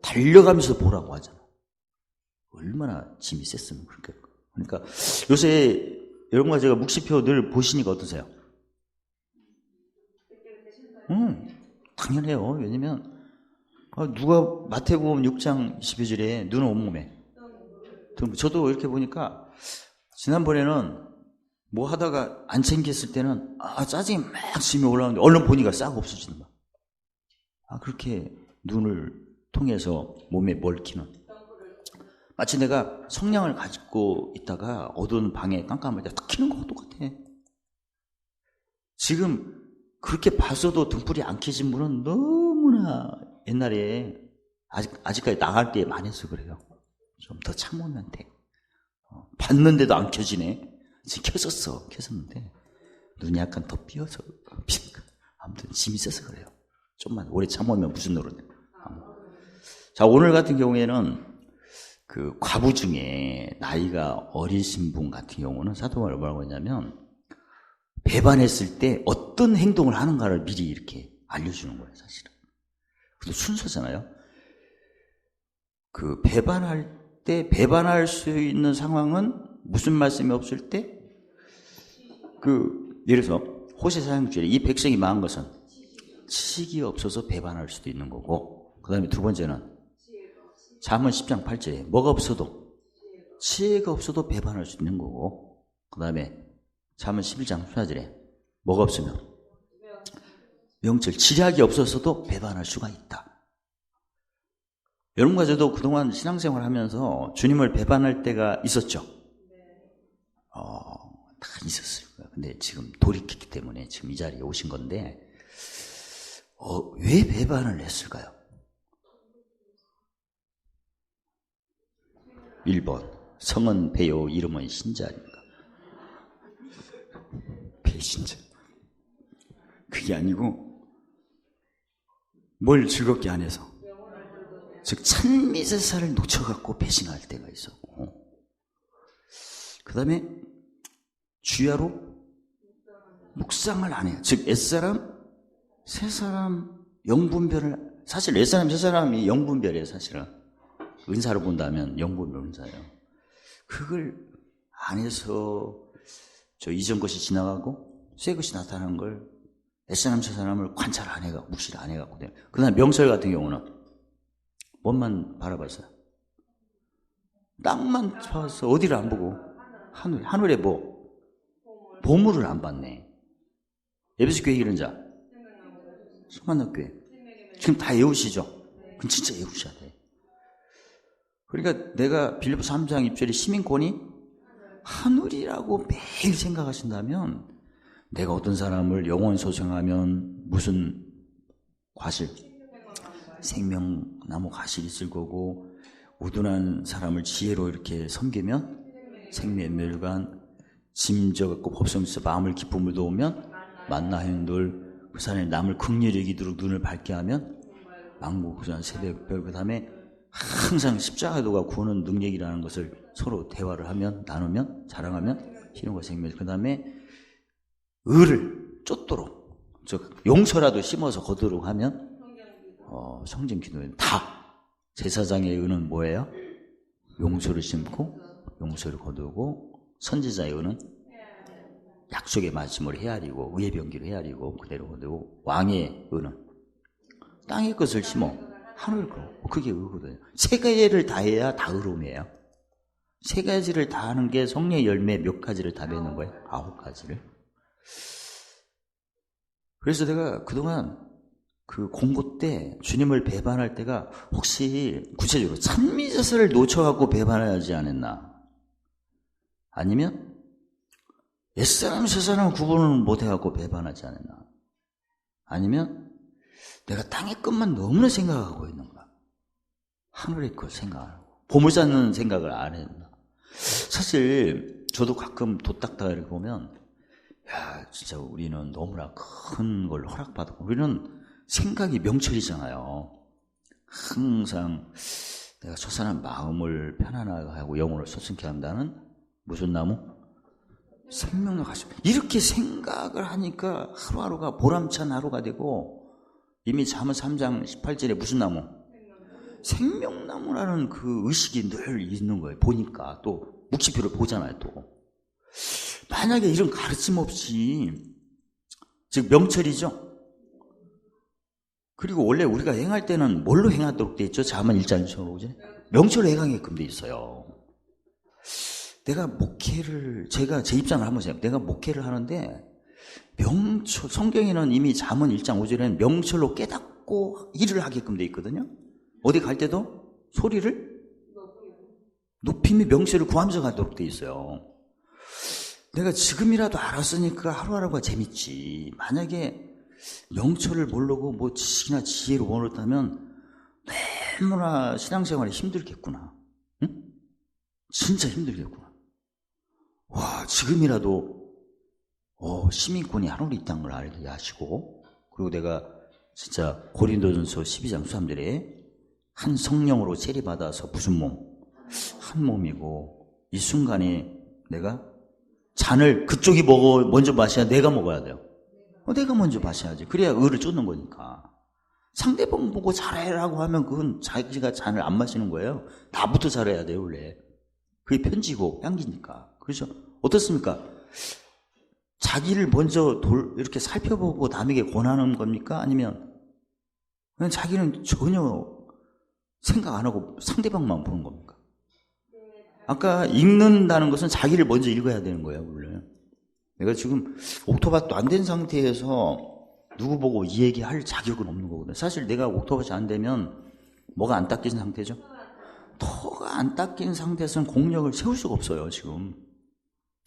달려가면서 보라고 하잖아. 얼마나 짐이 셌으면 그렇겠고. 그러니까 요새 여러분과 제가 묵시표 늘 보시니까 어떠세요? 당연해요. 왜냐면 누가 마태복음 6장 12절에 눈은 온몸에 저도 이렇게 보니까 지난번에는 뭐 하다가 안 챙겼을 때는 짜증이 막 심이 올라오는데 얼른 보니까 싹 없어지는 거야. 그렇게 눈을 통해서 몸에 멀기는 마치 내가 성냥을 가지고 있다가 어두운 방에 깜깜할 때 딱 켜는 거와 똑같아. 지금 그렇게 봐서도 등불이 안 켜진 분은 너무나 옛날에 아직까지 나갈 때 많이 해서 그래요. 좀 더 참으면 돼. 봤는데도 안 켜지네. 지금 켰었는데 눈이 약간 더 삐어서 아무튼 짐이 있어서 그래요. 좀만 오래 참으면 무슨 노릇이야. 자, 오늘 같은 경우에는 그 과부 중에 나이가 어리신 분 같은 경우는 사도가 뭐라고 했냐면 배반했을 때 어떤 행동을 하는가를 미리 이렇게 알려주는 거예요, 사실은. 그것도 순서잖아요. 그 배반할 때 배반할 수 있는 상황은 무슨 말씀이 없을 때 예를 들어서 호세 4장절에 이 백성이 망한 것은 지식이 없어서 배반할 수도 있는 거고 그 다음에 두 번째는 잠언 10장 8절에 뭐가 없어도 지혜가 없어도 배반할 수 있는 거고 그 다음에 잠언 11장 14절에 뭐가 없으면 명철 지략이 없어서도 배반할 수가 있다. 여러분과 저도 그동안 신앙생활 하면서 주님을 배반할 때가 있었죠. 다 있었을 거예요. 근데 지금 돌이켰기 때문에 지금 이 자리에 오신 건데 왜 배반을 했을까요? 1번 성은 배요 이름은 신자입니다. 배신자. 그게 아니고 뭘 즐겁게 안 해서 즉 찬미제사를 놓쳐갖고 배신할 때가 있었고 그 다음에 주야로 묵상을 안 해요. 즉 옛사람, 새사람 영분별을, 사실 옛사람, 새사람이 영분별이에요. 사실은 은사로 본다면 영분별 은사예요. 그걸 안 해서 저 이전 것이 지나가고 새 것이 나타나는 걸 옛사람, 새사람을 관찰 안 해가고 묵실 안 해갖고 그 다음에 명철 같은 경우는 뭐만 바라봤어요. 땅만 봐서 어디를 안 보고 하늘에 뭐 보물을 안 봤네. 에베소 교회 이런 자 소만학교회 지금 다 외우시죠? 그럼 진짜 외우셔야 돼. 그러니까 내가 빌립보서 3장 6절에 시민권이 하늘이라고 매일 생각하신다면 내가 어떤 사람을 영원 소생하면 무슨 과실, 생명나무 과실이 있을 거고 우둔한 사람을 지혜로 이렇게 섬기면 생명의 멸관, 짐져갖고 법성에서 마음을 기쁨을 도우면 만나 행돌, 그 사람이 남을 긍휼히 여기도록 눈을 밝게 하면 망국구전 새벽별, 그 다음에 항상 십자가도가 구하는 능력이라는 것을 서로 대화를 하면 나누면 자랑하면 희롱과 생명, 그 다음에 의를 쫓도록 용서라도 심어서 거두도록 하면 성전 기도에 다 제사장의 의는 뭐예요? 용서를 심고 용서를 거두고 선지자의 의는 약속의 말씀을 헤아리고 의의 병기를 헤아리고 그대로 거두고 왕의 의는 땅의 것을 심어 하늘 거 그게 의거든요. 세 가지를 다 해야 다 의로움이에요. 세 가지를 다 하는 게 성령의 열매 몇 가지를 다 맺는 거예요? 9가지를. 그래서 내가 그동안 그 공고 때 주님을 배반할 때가 혹시 구체적으로 찬미제사를 놓쳐갖고 배반하지 않았나? 아니면 옛사람 새사람 구분을 못해갖고 배반하지 않았나? 아니면 내가 땅의 것만 너무나 생각하고 있는가? 하늘의 것 생각하고 보물 쌓는 생각을 안 했나? 사실 저도 가끔 도딱다를 보면 야 진짜 우리는 너무나 큰 걸 허락받고 우리는 생각이 명철이잖아요. 항상 내가 저 사람 마음을 편안하게 하고 영혼을 소승케 한다는 무슨 나무? 생명나무 가시. 이렇게 생각을 하니까 하루하루가 보람찬 하루가 되고 이미 잠언 3장 18절에 무슨 나무? 생명나무라는 그 의식이 늘 있는 거예요. 보니까 또 묵시표를 보잖아요. 또 만약에 이런 가르침 없이 즉 명철이죠. 그리고 원래 우리가 행할 때는 뭘로 행하도록 돼 있죠? 잠언 1장 1절로 명철로 행하게끔 돼 있어요. 내가 목회를 제가 제 입장을 한번 해요. 내가 목회를 하는데 명철 성경에는 이미 잠언 1장 5절에는 명철로 깨닫고 일을 하게끔 돼 있거든요. 어디 갈 때도 소리를 높이며 명철을 구하면서 가도록 돼 있어요. 내가 지금이라도 알았으니까 하루하루가 재밌지. 만약에 명철을 모르고 뭐 지식이나 지혜를 모르다면 너무나 신앙생활이 힘들겠구나. 응? 진짜 힘들겠구나. 와 지금이라도 시민권이 하늘에 있다는 걸 알게 하시고 그리고 내가 진짜 고린도전서 12장 13절에 한 성령으로 세리받아서 무슨 몸? 한 몸이고 이 순간에 내가 잔을 그쪽이 먼저 마셔야 내가 먹어야 돼요. 내가 먼저 마셔야지. 그래야 의를 쫓는 거니까. 상대방 보고 잘해라고 하면 그건 자기가 잔을 안 마시는 거예요. 나부터 잘해야 돼요 원래. 그게 편지고 향기니까. 그렇죠? 어떻습니까? 자기를 먼저 이렇게 살펴보고 남에게 권하는 겁니까? 아니면 그냥 자기는 전혀 생각 안 하고 상대방만 보는 겁니까? 아까 읽는다는 것은 자기를 먼저 읽어야 되는 거예요 원래. 내가 지금 옥토밭도 안 된 상태에서 누구 보고 이 얘기할 자격은 없는 거거든. 사실 내가 옥토밭이 안 되면 뭐가 안 닦인 상태죠? 터가 안 닦인 상태에서는 공력을 세울 수가 없어요 지금.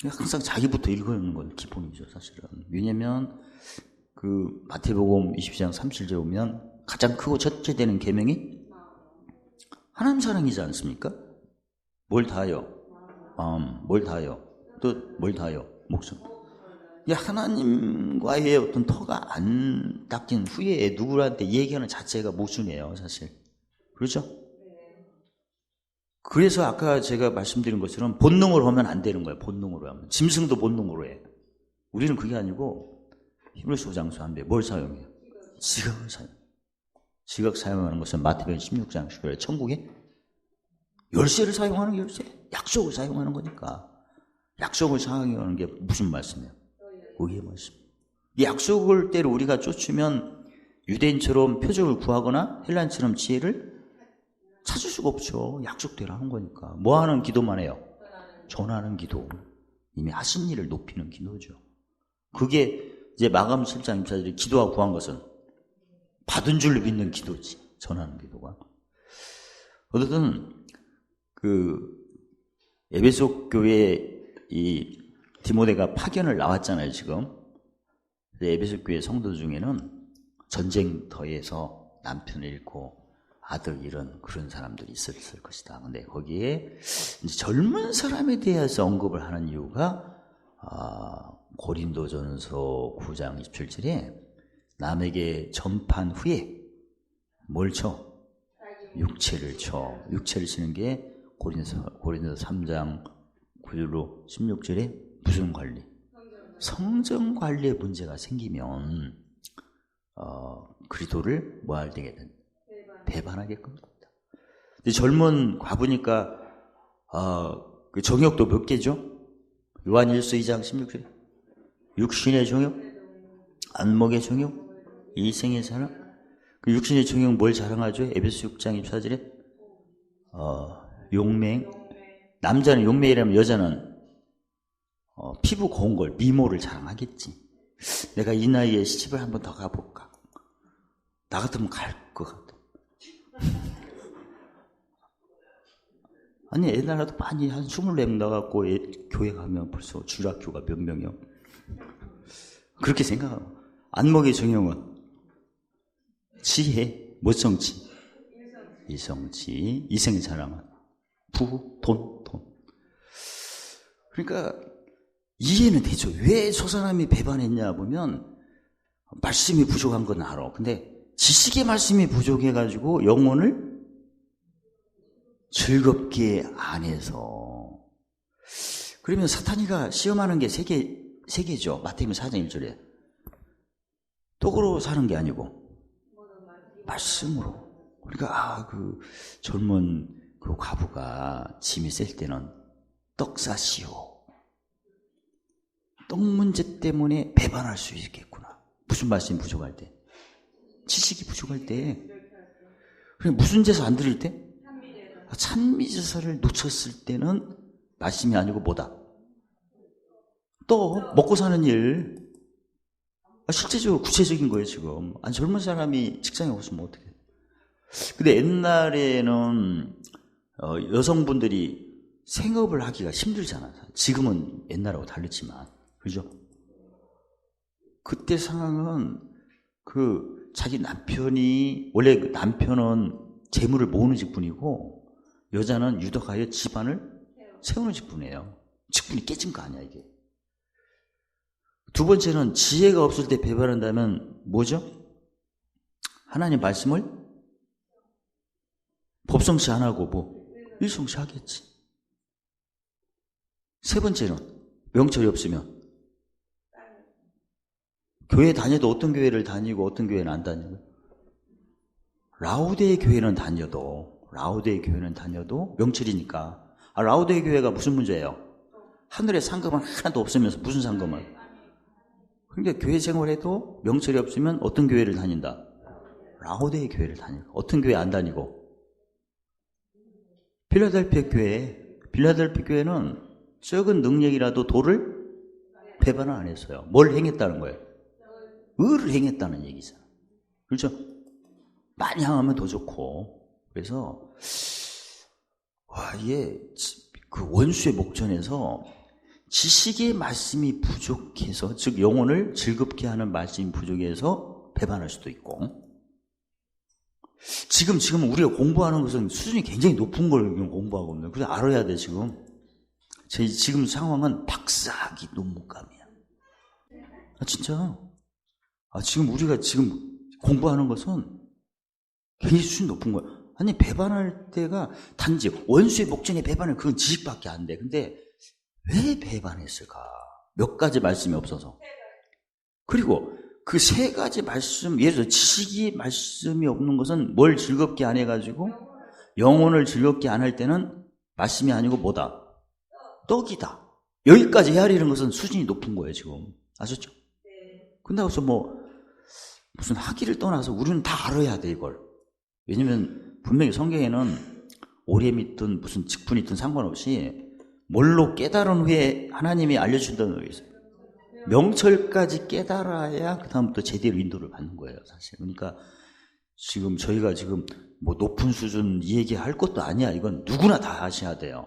항상 자기부터 읽어내는 건 기본이죠 사실은. 왜냐면 그 마태복음 22장 37절에 보면 가장 크고 첫째 되는 계명이 하나님 사랑이지 않습니까? 뭘 다하여? 뭘 다하여? 또 뭘 다하여? 목숨. 하나님과의 어떤 터가 안 닦인 후에 누구한테 얘기하는 자체가 모순이에요 사실. 그렇죠? 그래서 아까 제가 말씀드린 것처럼 본능으로 하면 안 되는 거예요. 본능으로 하면. 짐승도 본능으로 해. 우리는 그게 아니고 히브리서 5장 수한데 뭘 사용해요? 지각을 사용. 지각 사용하는 것은 마태복음 16장 10절에 천국에 열쇠를 사용하는 열쇠, 약속을 사용하는 거니까. 약속을 사용하는 게 무슨 말씀이에요? 의의 말씀. 이 약속을 때로 우리가 쫓으면 유대인처럼 표적을 구하거나 헬란처럼 지혜를 찾을 수가 없죠. 약속대로 하는 거니까. 뭐 하는 기도만 해요? 전하는 기도. 이미 하신 일을 높이는 기도죠. 그게 이제 마감 7장 임사들이 기도하고 구한 것은 받은 줄로 믿는 기도지. 전하는 기도가. 어쨌든 에베소 교회에 이 디모데가 파견을 나왔잖아요, 지금. 에베소 교회 성도 중에는 전쟁터에서 남편을 잃고 아들 잃은 그런 사람들이 있었을 것이다. 근데 거기에 이제 젊은 사람에 대해서 언급을 하는 이유가 고린도전서 9장 27절에 남에게 전판 후에 뭘 쳐? 육체를 쳐. 육체를 치는 게 고린도서 3장 9절로 16절에 무슨 관리? 성전 관리에 문제가 생기면 그리스도를 뭐 할 되겠든 배반하게끔 됩니다. 근데 젊은 과부니까 그 정욕도 몇 개죠? 요한일서 2장 16절 육신의 정욕, 안목의 정욕, 이생의 사랑. 그 육신의 정욕 뭘 자랑하죠? 에베소 6장 24절에 용맹. 남자는 용맹이라면 여자는 피부 고운 걸, 미모를 자랑하겠지. 내가 이 나이에 시집을 한번 더 가볼까? 나 같으면 갈 것 같아. 아니, 옛날에도 많이 한 24명 나갔고, 교회 가면 벌써 주락교가 몇 명이요? 그렇게 생각하고. 안목의 정형은 지혜, 모성치, 이성치, 이생의 자랑은 부, 돈. 그러니까 이해는 되죠. 왜 저 사람이 배반했냐 보면 말씀이 부족한 건 알아. 근데 지식의 말씀이 부족해가지고 영혼을 즐겁게 안 해서. 그러면 사탄이가 시험하는 게 세 개죠. 마태복음 4장 1절에. 떡으로 사는 게 아니고 말씀으로. 그러니까 그 젊은 그 과부가 짐이 셀 때는 떡 싸시오. 떡 문제 때문에 배반할 수 있겠구나. 무슨 말씀이 부족할 때? 지식이 부족할 때. 그럼 무슨 제사 안 드릴 때? 찬미제사를 놓쳤을 때는 말씀이 아니고 뭐다? 또 먹고 사는 일. 실제적으로 구체적인 거예요, 지금. 아니, 젊은 사람이 직장에 없으면 어떡해. 근데 옛날에는 여성분들이 생업을 하기가 힘들잖아요. 지금은 옛날하고 다르지만. 그죠? 그때 상황은 자기 남편이, 원래 남편은 재물을 모으는 직분이고, 여자는 유독하여 집안을 세우는 직분이에요. 직분이 깨진 거 아니야, 이게. 두 번째는 지혜가 없을 때 배반한다면 뭐죠? 하나님 말씀을 법성시 안 하고 일성시 하겠지. 세 번째는 명철이 없으면 교회 다녀도 어떤 교회를 다니고 어떤 교회는 안 다니고. 라우데 교회는 다녀도 명철이니까. 라우데 교회가 무슨 문제예요? 하늘에 상급은 하나도 없으면서 무슨 상급을? 그러니까 교회 생활해도 명철이 없으면 어떤 교회를 다닌다? 라우데 교회를 다니고. 어떤 교회 안 다니고? 빌라델피아 교회는 적은 능력이라도 도를 배반을 안 했어요. 뭘 행했다는 거예요? 의를 행했다는 얘기잖아요. 그렇죠? 많이 행하면 더 좋고. 그래서 이게 그 원수의 목전에서 지식의 말씀이 부족해서, 즉 영혼을 즐겁게 하는 말씀이 부족해서 배반할 수도 있고, 지금 우리가 공부하는 것은 수준이 굉장히 높은 걸 공부하고 있는 거예요. 그래서 알아야 돼. 지금 상황은 박사학위 논문감이야. 진짜. 지금 우리가 지금 공부하는 것은 굉장히 수준이 높은 거야. 아니, 배반할 때가 단지 원수의 목전에 배반을, 그건 지식밖에 안 돼. 근데 왜 배반했을까? 몇 가지 말씀이 없어서. 그리고 그 세 가지 말씀, 예를 들어 지식이 말씀이 없는 것은 뭘 즐겁게 안 해가지고 영혼을 즐겁게 안 할 때는 말씀이 아니고 뭐다? 떡이다. 여기까지 헤아리는 것은 수준이 높은 거예요, 지금. 아셨죠? 근데 그래서 무슨 학위를 떠나서 우리는 다 알아야 돼, 이걸. 왜냐면 분명히 성경에는 오렘이 있든 무슨 직분이 있든 상관없이 뭘로 깨달은 후에 하나님이 알려준다는 게 있어요. 명철까지 깨달아야 그 다음부터 제대로 인도를 받는 거예요, 사실. 그러니까 지금 저희가 지금 뭐 높은 수준 이 얘기할 것도 아니야. 이건 누구나 다 하셔야 돼요.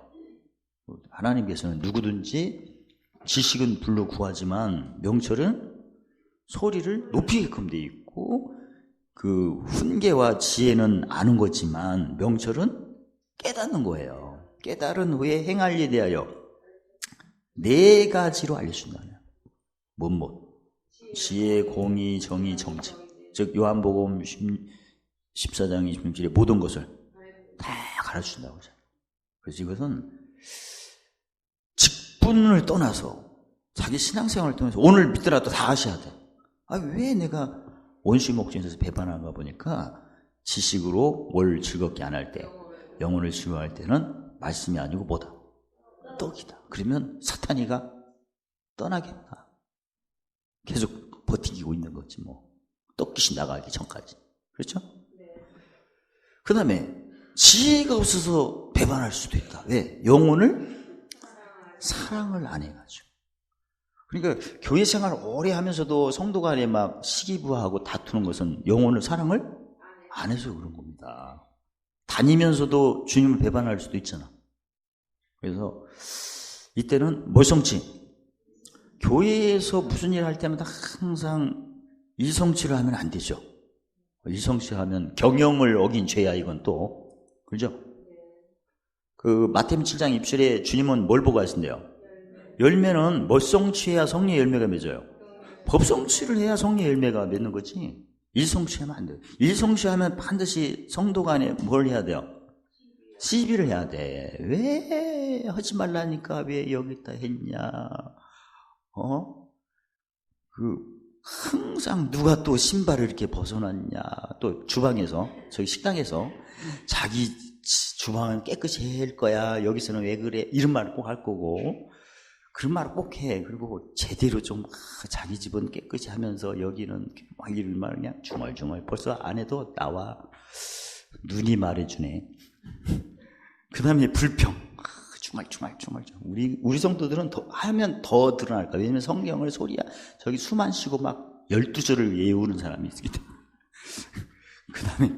하나님께서는 누구든지 지식은 불러 구하지만 명철은 소리를 높이게끔 돼 있고, 그 훈계와 지혜는 아는 거지만 명철은 깨닫는 거예요. 깨달은 후에 행할 일에 대하여 네 가지로 알려준다네요. 지혜, 공의, 정의, 정직. 즉 요한복음 14장 26절에 모든 것을 다 가르쳐준다고 하죠. 그래서 이것은 직분을 떠나서 자기 신앙생활을 통해서 오늘 믿더라도 다 하셔야 돼. 왜 내가 원시 목전에서 배반한가 보니까 지식으로 뭘 즐겁게 안 할 때, 영혼을 즐거워할 때는 말씀이 아니고 뭐다? 떡이다. 그러면 사탄이가 떠나겠다. 계속 버티고 있는 거지 뭐. 떡깃이 나가기 전까지. 그렇죠? 그 다음에 지혜가 없어서 배반할 수도 있다. 왜? 영혼을 사랑을 안 해가지고. 그러니까 교회 생활을 오래 하면서도 성도 간에 막 시기부하고 다투는 것은 영혼을 사랑을 안 해서 그런 겁니다. 다니면서도 주님을 배반할 수도 있잖아. 그래서 이때는 멀성치. 교회에서 무슨 일을 할 때마다 항상 일성치를 하면 안 되죠. 일성치하면 경영을 어긴 죄야, 이건 또. 그죠? 그 마태복음 7장 입술에 주님은 뭘 보고 하신대요? 열매는 멀성치해야 성령의 열매가 맺어요. 법성치를 해야 성령의 열매가 맺는 거지. 일성치하면 안 돼요. 일성치하면 반드시 성도 간에 뭘 해야 돼요? 시비를 해야 돼. 왜 하지 말라니까 왜 여기다 했냐? 항상 누가 또 신발을 이렇게 벗어놨냐? 또 주방에서, 저기 식당에서 자기 주방은 깨끗이 할 거야. 여기서는 왜 그래? 이런 말을 꼭 할 거고. 그런 말을 꼭 해. 그리고 제대로 좀 자기 집은 깨끗이 하면서 여기는 막 이런 말 그냥 중얼중얼. 벌써 안 해도 나와. 눈이 말해주네. 그 다음에 불평. 중얼중얼. 우리 성도들은 더 하면 더 드러날 거야. 왜냐면 성경을 저기 숨 안 쉬고 막 12절을 외우는 사람이 있기 때문에. 그 다음에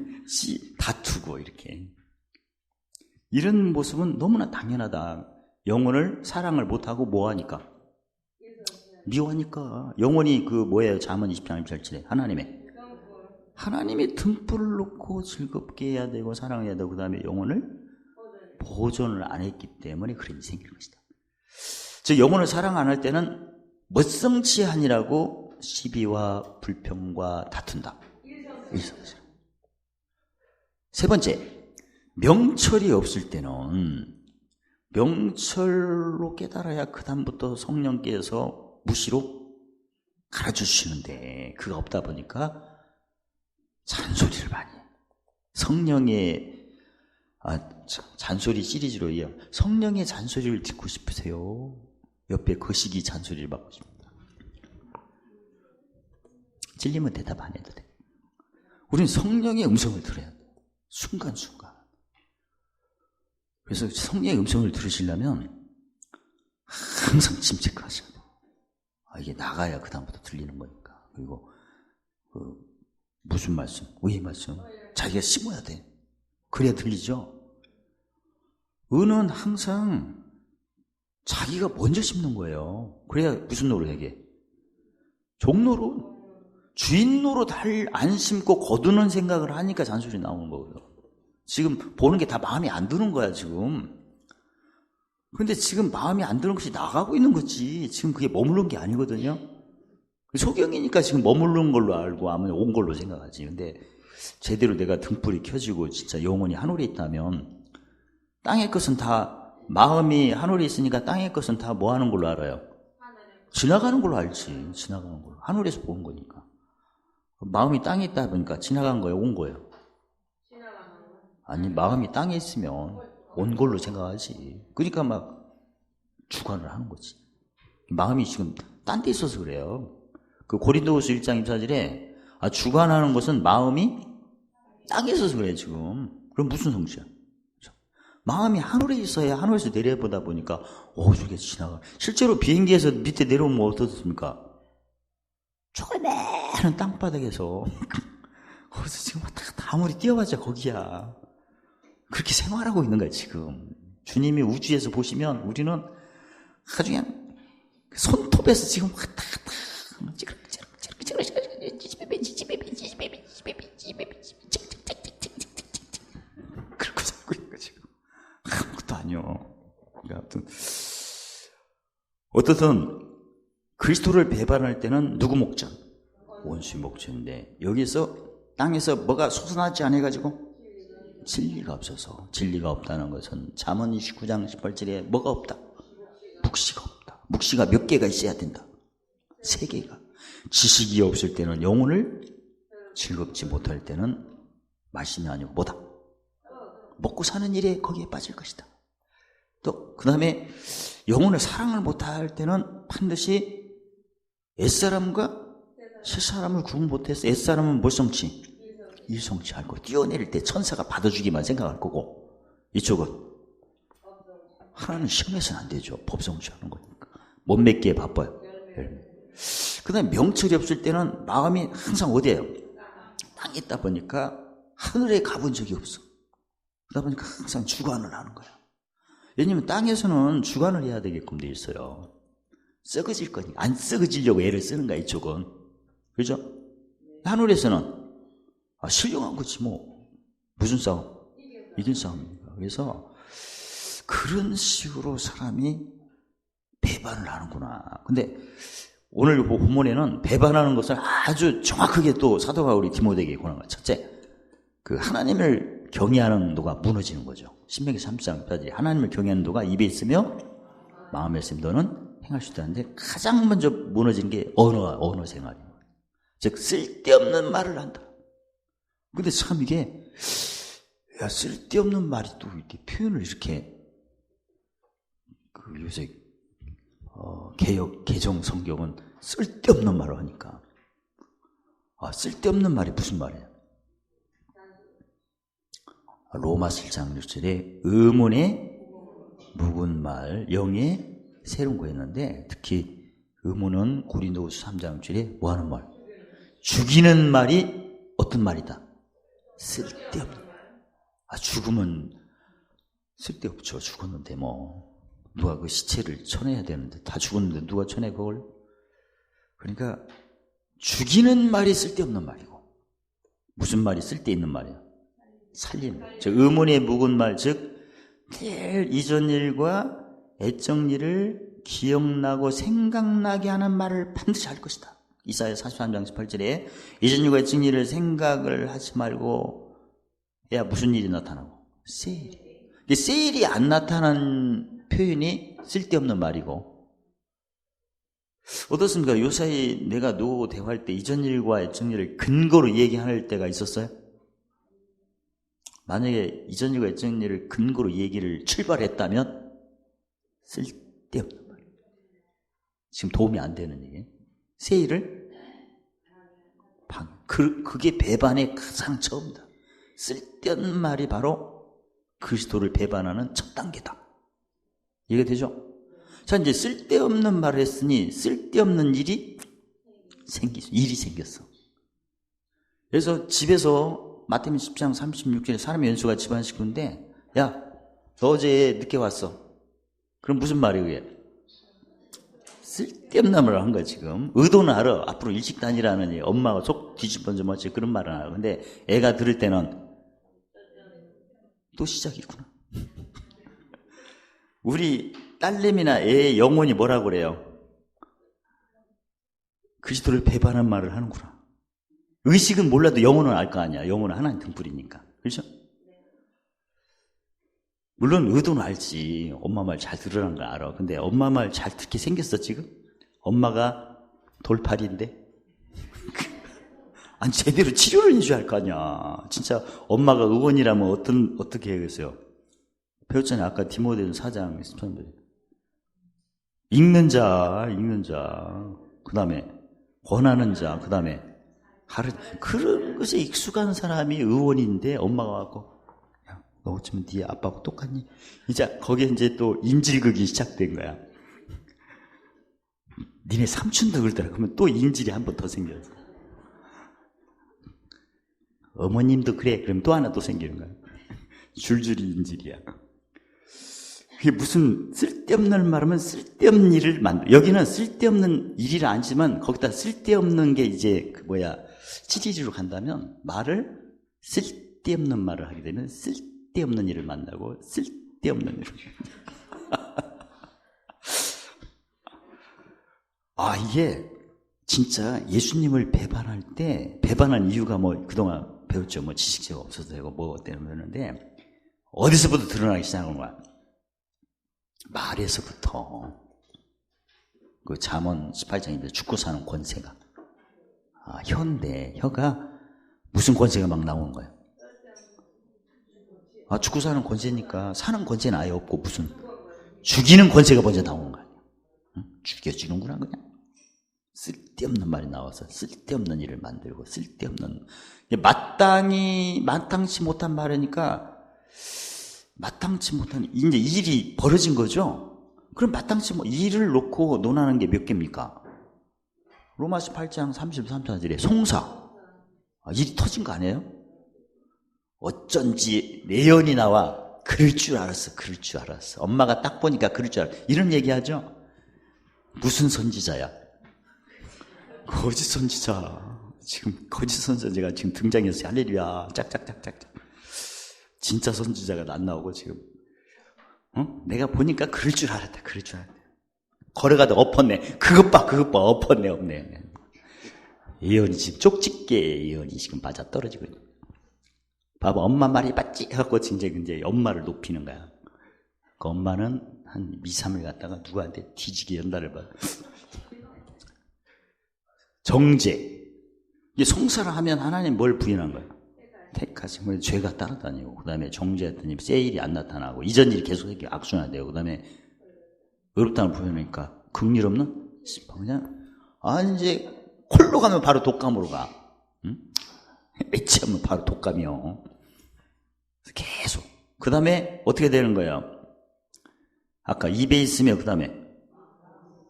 다투고 이렇게. 이런 모습은 너무나 당연하다. 영혼을 사랑을 못하고 뭐하니까? 미워하니까. 영혼이 뭐예요? 잠언 20장 27절에 하나님의 등불을 놓고 즐겁게 해야 되고 사랑해야 되고 그 다음에 영혼을 보존을 안 했기 때문에 그런 일이 생기는 것이다. 즉 영혼을 사랑 안 할 때는 멋성치하니라고 시비와 불평과 다툰다. 일성치. 세 번째, 명철이 없을 때는 명철로 깨달아야 그 다음부터 성령께서 무시로 가르쳐주시는데 그가 없다 보니까 잔소리를 많이 해요. 성령의 잔소리 시리즈로 이어 성령의 잔소리를 듣고 싶으세요? 옆에 거시기 잔소리를 받고 싶습니다. 질리면 대답 안 해도 돼. 우리는 성령의 음성을 들어야 돼. 순간순간. 그래서 성령의 음성을 들으시려면 항상 침체하셔야 돼요. 이게 나가야 그 다음부터 들리는 거니까. 그리고 무슨 말씀? 왜 말씀? 자기가 심어야 돼. 그래야 들리죠. 은은 항상 자기가 먼저 심는 거예요. 그래야 무슨 노릇에게? 종노릇. 주인 노릇 안 심고 거두는 생각을 하니까 잔소리 나오는 거거든요. 지금 보는 게 다 마음에 안 드는 거야, 지금. 그런데 지금 마음에 안 드는 것이 나가고 있는 거지. 지금 그게 머무른 게 아니거든요. 소경이니까 지금 머무른 걸로 알고 아무리 온 걸로 생각하지. 근데 제대로 내가 등불이 켜지고 진짜 영혼이 하늘에 있다면 땅의 것은 다 마음이 하늘에 있으니까 땅의 것은 다 뭐 하는 걸로 알아요? 지나가는 걸로 알지. 지나가는 걸로. 하늘에서 보는 거니까. 마음이 땅에 있다 보니까 지나간 거예요, 온 거예요? 아니, 마음이 땅에 있으면 온 걸로 생각하지. 그러니까 막 주관을 하는 거지. 마음이 지금 딴 데 있어서 그래요. 그 고린도후서 1장 24절에 주관하는 것은 마음이 땅에 있어서 그래 지금. 그럼 무슨 성취야? 마음이 하늘에 있어야 하늘에서 내려보다 보니까 저게 지나가. 실제로 비행기에서 밑에 내려오면 어떻습니까? 조그마한 땅바닥에서 거기서 지금 왔다 갔다 아무리 뛰어봤자 거기야. 그렇게 생활하고 있는 거야 지금. 주님이 우주에서 보시면 우리는 아주 그냥 손톱에서 지금 왔다 갔다 그렇게 살고 있는 거야 지금. 아무것도 아니요. 아무튼 어떻든 그리스도를 배반할 때는 누구 목전? 원수의 목전인데 여기서 땅에서 뭐가 솟아나지 않아가지고 진리가 없어서. 진리가 없다는 것은 잠언 29장 18절에 뭐가 없다? 묵시가 없다. 묵시가 몇 개가 있어야 된다? 3개가. 지식이 없을 때는 영혼을 즐겁지 못할 때는 말씀이 아니고 뭐다? 먹고 사는 일에 거기에 빠질 것이다. 또 그 다음에 영혼을 사랑을 못할 때는 반드시 옛사람과 새사람을 구분 못해서 옛사람은 뭘 성취? 일성취할 거고, 뛰어내릴 때 천사가 받아주기만 생각할 거고, 이쪽은 하나는 시험해서는 안 되죠. 법성취하는 거니까. 못 맺기에 바빠요. 그 다음에 명철이 없을 때는 마음이 항상 어디에요? 땅에 있다 보니까 하늘에 가본 적이 없어. 그러다 보니까 항상 주관을 하는 거야. 왜냐면 땅에서는 주관을 해야 되게끔 돼 있어요. 썩어질 거니까. 안 썩어지려고 애를 쓰는 거야, 이쪽은. 그죠? 하늘에서는 신령한 거지 뭐. 무슨 싸움? 이긴 싸움입니다. 그래서 그런 식으로 사람이 배반을 하는구나. 근데 오늘 본문에는 배반하는 것을 아주 정확하게 또 사도 바울이 디모데에게 권한 거예요. 첫째, 그 하나님을 경외하는 도가 무너지는 거죠. 신명기 3장 하나님을 경외하는 도가 입에 있으며 마음에 있으면 너는 행할 수 있다는데 가장 먼저 무너지는 게 언어 생활이에요. 즉 쓸데없는 말을 한다. 근데 참 이게 쓸데없는 말이 또 이렇게 표현을 이렇게 요새 개정 성경은 쓸데없는 말을 하니까 쓸데없는 말이 무슨 말이에요? 로마서 1장 6절에 의문의 묵은 말, 영의 새로운 거였는데 특히 의문은 고린도후서 3장 6절에 뭐 하는 말? 죽이는 말이 어떤 말이다? 쓸데없는 말. 죽으면 쓸데없죠. 죽었는데 뭐 누가 그 시체를 쳐내야 되는데 다 죽었는데 누가 쳐내 그걸? 그러니까 죽이는 말이 쓸데없는 말이고 무슨 말이 쓸데있는 말이야? 살리는 말. 즉 의문의 묵은 말, 즉 늘 이전 일과 애정 일을 기억나고 생각나게 하는 말을 반드시 할 것이다. 이사야 43장 18절에 이전 일과 애정 일을 생각을 하지 말고 야 무슨 일이 나타나고? 세일이. 세일이 안 나타난 표현이 쓸데없는 말이고 어떻습니까? 요사이 내가 누구 대화할 때 이전 일과 애정 일을 근거로 얘기할 때가 있었어요? 만약에 이전 일과 애정 일을 근거로 얘기를 출발했다면 쓸데없는 말이에요. 지금 도움이 안 되는 얘기예요. 세일을 그게 배반의 가장 처음이다. 쓸데없는 말이 바로 그리스도를 배반하는 첫 단계다. 이해가 되죠? 자, 이제 쓸데없는 말을 했으니 쓸데없는 일이 생겼어. 그래서 집에서 마태복음 10장 36절에 사람의 연수가 집안 식구인데 야, 너 어제 늦게 왔어. 그럼 무슨 말이에요? 그게? 쓸데없는 말을 한 거야 지금. 의도는 알아. 앞으로 일찍 다니라는 엄마가 속 뒤집어져 맞지 그런 말은 알아. 근데 애가 들을 때는 또 시작이구나. 우리 딸내미나 애의 영혼이 뭐라고 그래요? 그리스도를 배반한 말을 하는구나. 의식은 몰라도 영혼은 알 거 아니야. 영혼은 하나님 등불이니까. 그렇죠? 물론 의도는 알지. 엄마 말 잘 들으라는 걸 알아. 근데 엄마 말 잘 듣게 생겼어 지금? 엄마가 돌팔인데? 아니, 제대로 치료를 해줘야 할 거 아니야. 진짜 엄마가 의원이라면 어떻게 해야겠어요? 배웠잖아요. 아까 디모데전 4장 13절. 읽는 자. 그 다음에 권하는 자. 그 다음에 그런 것에 익숙한 사람이 의원인데 엄마가 와서 야, 너 어쩌면 네 아빠하고 똑같니? 이제 거기에 이제 또 인질극이 시작된 거야. 니네 삼촌도 그러더라. 그러면 또 인질이 한 번 더 생겼어. 어머님도 그래. 그럼 또 하나 또 생기는 거야. 줄줄이 인질이야. 그게 무슨 쓸데없는 말하면 쓸데없는 일을 만들어. 여기는 쓸데없는 일이라 아니지만 거기다 쓸데없는 게 이제 찌리지로 간다면 쓸데없는 말을 하게 되면 쓸데없는 일을 만나고 쓸데없는 일을. 이게 진짜 예수님을 배반한 이유가 그동안 배웠죠. 지식제가 없어도 되고 때문에 어디서부터 드러나기 시작한 거야? 말에서부터. 그 잠언 18장인데 죽고 사는 권세가. 혀가 무슨 권세가 막 나오는 거예요? 죽고 사는 권세니까 사는 권세는 아예 없고 무슨 죽이는 권세가 먼저 나오는 거야. 죽여주는구나 그냥. 쓸데없는 말이 나와서 쓸데없는 일을 만들고 쓸데없는 마땅치 못한 말이니까 마땅치 못한 이제 일이 벌어진 거죠. 그럼 일을 놓고 논하는 게 몇 개입니까? 로마서 8장 33절에 송사. 일이 터진 거 아니에요? 어쩐지 내연이 나와 그럴 줄 알았어. 엄마가 딱 보니까 그럴 줄 알았어. 이런 얘기하죠. 무슨 선지자야? 거짓 선지자. 지금 거짓 선지자가 지금 등장해서 할렐루야 짝짝짝짝. 진짜 선지자가 안 나오고 지금 내가 보니까 그럴 줄 알았다. 걸어가다 엎었네. 그것 봐 엎었네 없네. 예언이 지금 쪽집게 예언이 지금 맞아 떨어지고 있네. 봐봐 엄마 말이 맞지 해갖고 이제 엄마를 높이는 거야. 그 엄마는 한 2-3일 갔다가 누구한테 뒤지게 연달을 봐. 정죄. 이게 송사를 하면 하나님 뭘 부인한 거야? 택하신 죄가 따라다니고, 그 다음에 정죄했더니 새 일이 안 나타나고, 이전 일이 계속 이렇게 악순환되고, 그 다음에 의롭다는 부인하니까 긍휼 없는? 그냥, 이제 콜로 가면 바로 독감으로 가. 응? 애치하면 바로 독감이요. 계속. 그 다음에 어떻게 되는 거예요? 아까 입에 있으면 그 다음에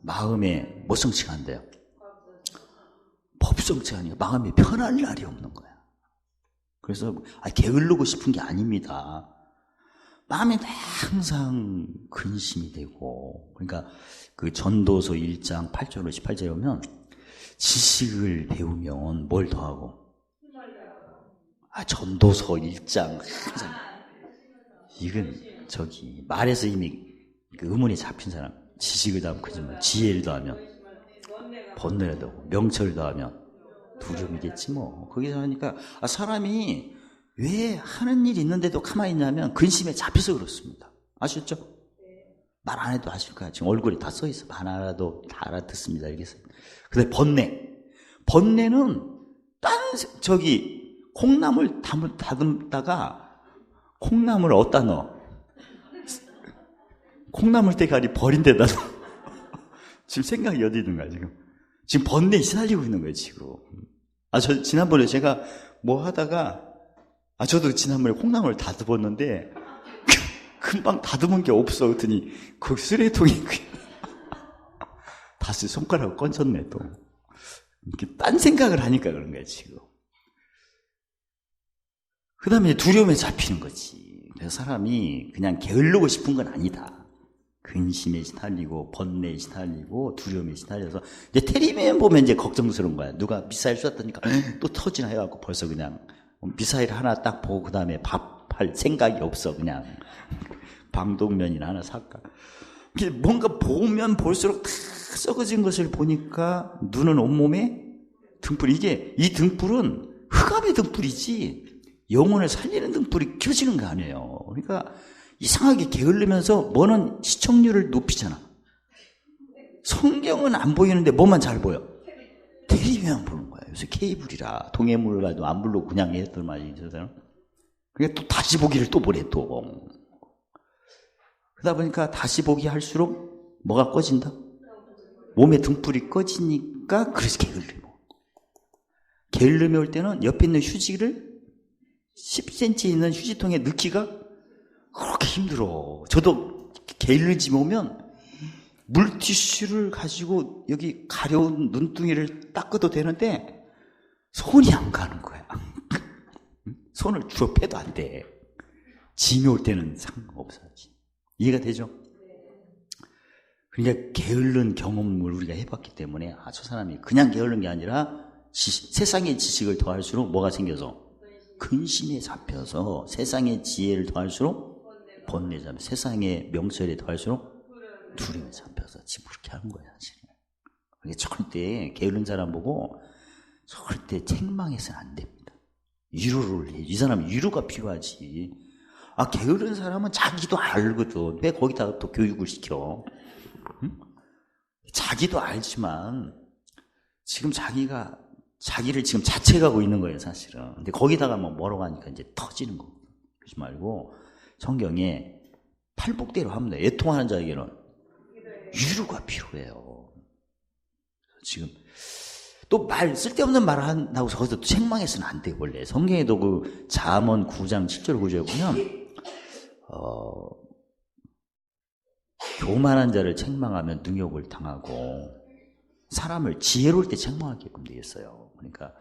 마음에 뭐 성취가 안 돼요? 법성취가 아니라 마음이 편할 날이 없는 거야. 그래서 게을르고 싶은 게 아닙니다. 마음에 항상 근심이 되고, 그러니까 그 전도서 1장 8절로 18절에 보면 지식을 배우면 뭘 더하고? 전도서 1장 항상 이건 말에서 이미 그 의문이 잡힌 사람. 지식을 더하면 그지만 지혜를 더하면 번뇌를 더하고 명철을 더하면 두려움이겠지 뭐. 거기서 하니까 사람이 왜 하는 일이 있는데도 가만히 있냐면 근심에 잡혀서 그렇습니다. 아셨죠? 말 안 해도 아실 거야. 지금 얼굴이 다 써있어. 말 안 해도 다 알아듣습니다. 이렇게 써. 근데 번뇌는 콩나물 다듬다가 콩나물 어디다 넣어? 콩나물 대가리 버린 데다 넣어. 지금 생각이 어디 있는 거야 지금 번뇌에 시달리고 있는 거예요 지금. 지난번에 제가 뭐 하다가 저도 지난번에 콩나물을 다듬었는데 금방 다듬은 게 없어. 그랬더니 그 쓰레기통이 다시 손가락을 건졌네 또. 이렇게 딴 생각을 하니까 그런 거야 지금. 그 다음에 두려움에 잡히는 거지. 그래서 사람이 그냥 게을르고 싶은 건 아니다. 근심에 시달리고 번뇌에 시달리고 두려움에 시달려서 이제 테레비만 보면 이제 걱정스러운 거야. 누가 미사일 쐈다니까 또 터지나 해갖고 벌써 그냥 미사일 하나 딱 보고 그 다음에 밥할 생각이 없어. 그냥 방독면이나 하나 살까. 뭔가 보면 볼수록 다 썩어진 것을 보니까 눈은 온몸에 등불. 이 등불은 흑암의 등불이지 영혼을 살리는 등불이 켜지는 거 아니에요. 그러니까 이상하게 게을르면서 뭐는 시청률을 높이잖아. 성경은 안 보이는데 뭐만 잘 보여? 테레비만 보는 거예요. 요새 케이블이라 동해물 가도 안 부르고 그냥 했던 말이 있어서. 그러니까 또 다시 보기를 또 보래, 또. 그러다 보니까 다시 보기 할수록 뭐가 꺼진다? 몸에 등불이 꺼지니까 그래서 게을름이. 게을름이 올 때는 옆에 있는 휴지를 10cm 있는 휴지통에 넣기가 그렇게 힘들어. 저도 게을르지 오면 물티슈를 가지고 여기 가려운 눈둥이를 닦아도 되는데 손이 안 가는 거야. 손을 주워 패도 안 돼. 짐이 올 때는 상관없어. 이해가 되죠? 그러니까 게으른 경험을 우리가 해봤기 때문에 저 사람이 그냥 게으른 게 아니라 세상의 지식을 더할수록 뭐가 생겨서 근심에 잡혀서 세상의 지혜를 더할수록 번뇌에 잡혀 세상의 명철에 더할수록 두려움에 잡혀서 지금 그렇게 하는 거야 사실은. 그러니까 절대 게으른 사람 보고 절대 책망해서는 안 됩니다. 위로를 해. 이 사람은 위로가 필요하지. 게으른 사람은 자기도 알거든. 왜 거기다가 또 교육을 시켜? 응? 자기도 알지만 지금 자기를 지금 자책하고 있는 거예요, 사실은. 근데 거기다가 뭐라고 하니까 이제 터지는 거. 그러지 말고 성경에 팔복대로 하면 돼. 애통하는 자에게는 위로가 필요해요. 지금 또 쓸데없는 말을 한다고 해서 거기서 또 책망해서는 안 돼, 원래. 성경에도 그 잠언 9장 7절 9절에 보면 교만한 자를 책망하면 능욕을 당하고 사람을 지혜로울 때 책망하게끔 되겠어요. 그러니까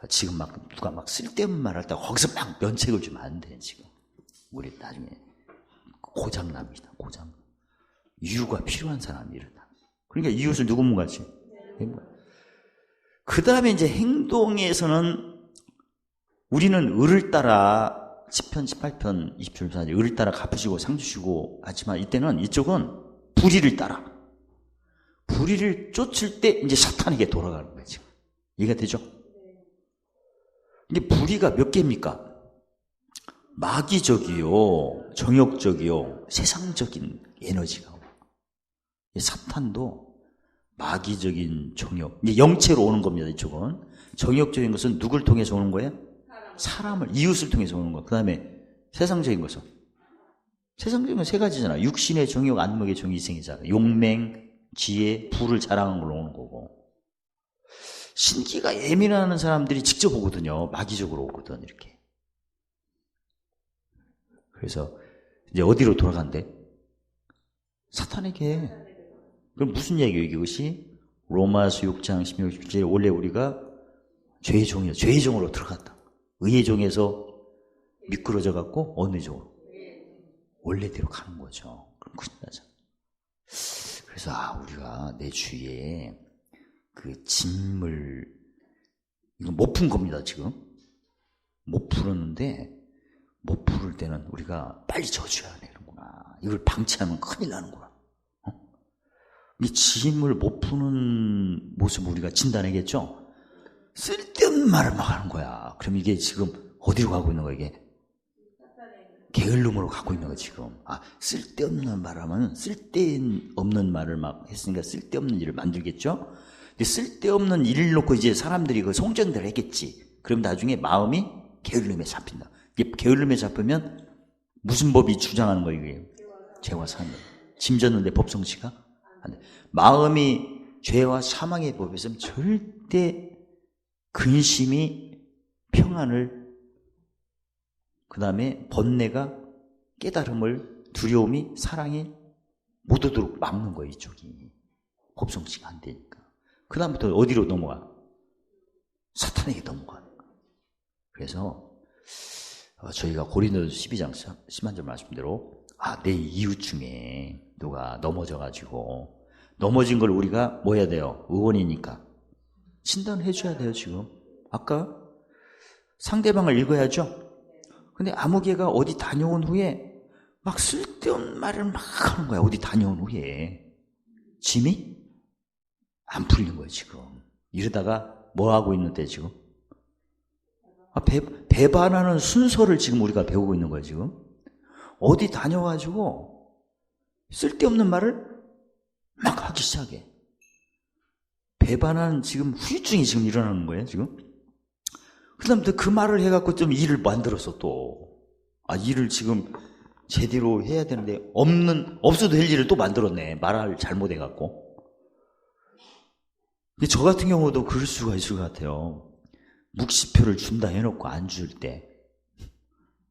지금 누가 쓸데없는 말 할 때 거기서 면책을 주면 안 돼, 지금. 우리 나중에 고장납니다, 고장. 이유가 필요한 사람이 이러다. 그러니까 이웃을 누구 몸같이? 그 다음에 이제 행동에서는 우리는 을을 따라 10편, 18편, 27편 을을 따라 갚으시고 상 주시고 하지만 이때는 이쪽은 불의를 따라 불의를 쫓을 때 이제 사탄에게 돌아가는 거예요, 지금. 이해가 되죠? 근데 불의가 몇 개입니까? 마귀적이요, 정욕적이요, 세상적인 에너지가. 사탄도 마귀적인 정욕, 이제 영체로 오는 겁니다, 이쪽은. 정욕적인 것은 누굴 통해서 오는 거예요? 사람을, 이웃을 통해서 오는 거예요. 그 다음에 세상적인 것은? 세상적인 건 세 가지잖아. 육신의 정욕, 안목의 정욕, 이생의 자가. 용맹, 지혜, 부를 자랑한 걸로 오는 거고. 신기가 예민한 사람들이 직접 오거든요. 마귀적으로 오거든, 이렇게. 그래서 이제 어디로 돌아간대? 사탄에게. 그럼 무슨 얘기예요, 이것이? 로마서 6장 16, 17절에 원래 우리가 죄의 종이요. 죄의 종으로 들어갔다. 의의 종에서 미끄러져 갖고 어느 종으로? 원래대로 가는 거죠. 그럼 큰일 나죠. 그래서 우리가 내 주위에 그 짐을 이거 못 푼 겁니다, 지금. 못 풀었는데 못 풀을 때는 우리가 빨리 저주해야 되는구나. 이걸 방치하면 큰일 나는구나. 이 짐을 못 푸는 모습을 우리가 진단하겠죠? 쓸데없는 말을 막 하는 거야. 그럼 이게 지금 어디로 가고 있는 거야, 이게? 게을름으로 가고 있는 거야, 지금. 쓸데없는 말 하면 쓸데없는 말을 막 했으니까 쓸데없는 일을 만들겠죠? 근데 쓸데없는 일을 놓고 이제 사람들이 그 송전대를 했겠지. 그럼 나중에 마음이 게을름에 잡힌다. 이게 게을름에 잡히면 무슨 법이 주장하는 거예요, 이게? 죄와 사망. 짐 졌는데 법 성취가? 안 돼. 마음이 죄와 사망의 법에 있으면 절대 근심이 평안을, 그 다음에 번뇌가 깨달음을, 두려움이, 사랑이 못 오도록 막는 거예요, 이쪽이. 법 성취가 안 되니까. 그 다음부터 어디로 넘어가? 사탄에게 넘어가는 거예요. 그래서 저희가 고린도서 12장 10절 말씀대로 내 이웃 중에 누가 넘어져가지고 넘어진 걸 우리가 뭐 해야 돼요? 의원이니까 진단을 해줘야 돼요. 지금 아까 상대방을 읽어야죠. 근데 아무개가 어디 다녀온 후에 막 쓸데없는 말을 막 하는 거야. 어디 다녀온 후에 짐이 안 풀린 거예요, 지금. 이러다가 뭐 하고 있는데 지금? 배반하는 순서를 지금 우리가 배우고 있는 거예요, 지금. 어디 다녀가지고 쓸데없는 말을 막 하기 시작해. 배반하는 지금 후유증이 지금 일어나는 거예요, 지금. 그 다음에 그 말을 해갖고 좀 일을 만들어서 또, 일을 지금 제대로 해야 되는데, 없어도 될 일을 또 만들었네. 말을 잘못해갖고. 근데 저 같은 경우도 그럴 수가 있을 것 같아요. 묵시표를 준다 해놓고 안 줄 때.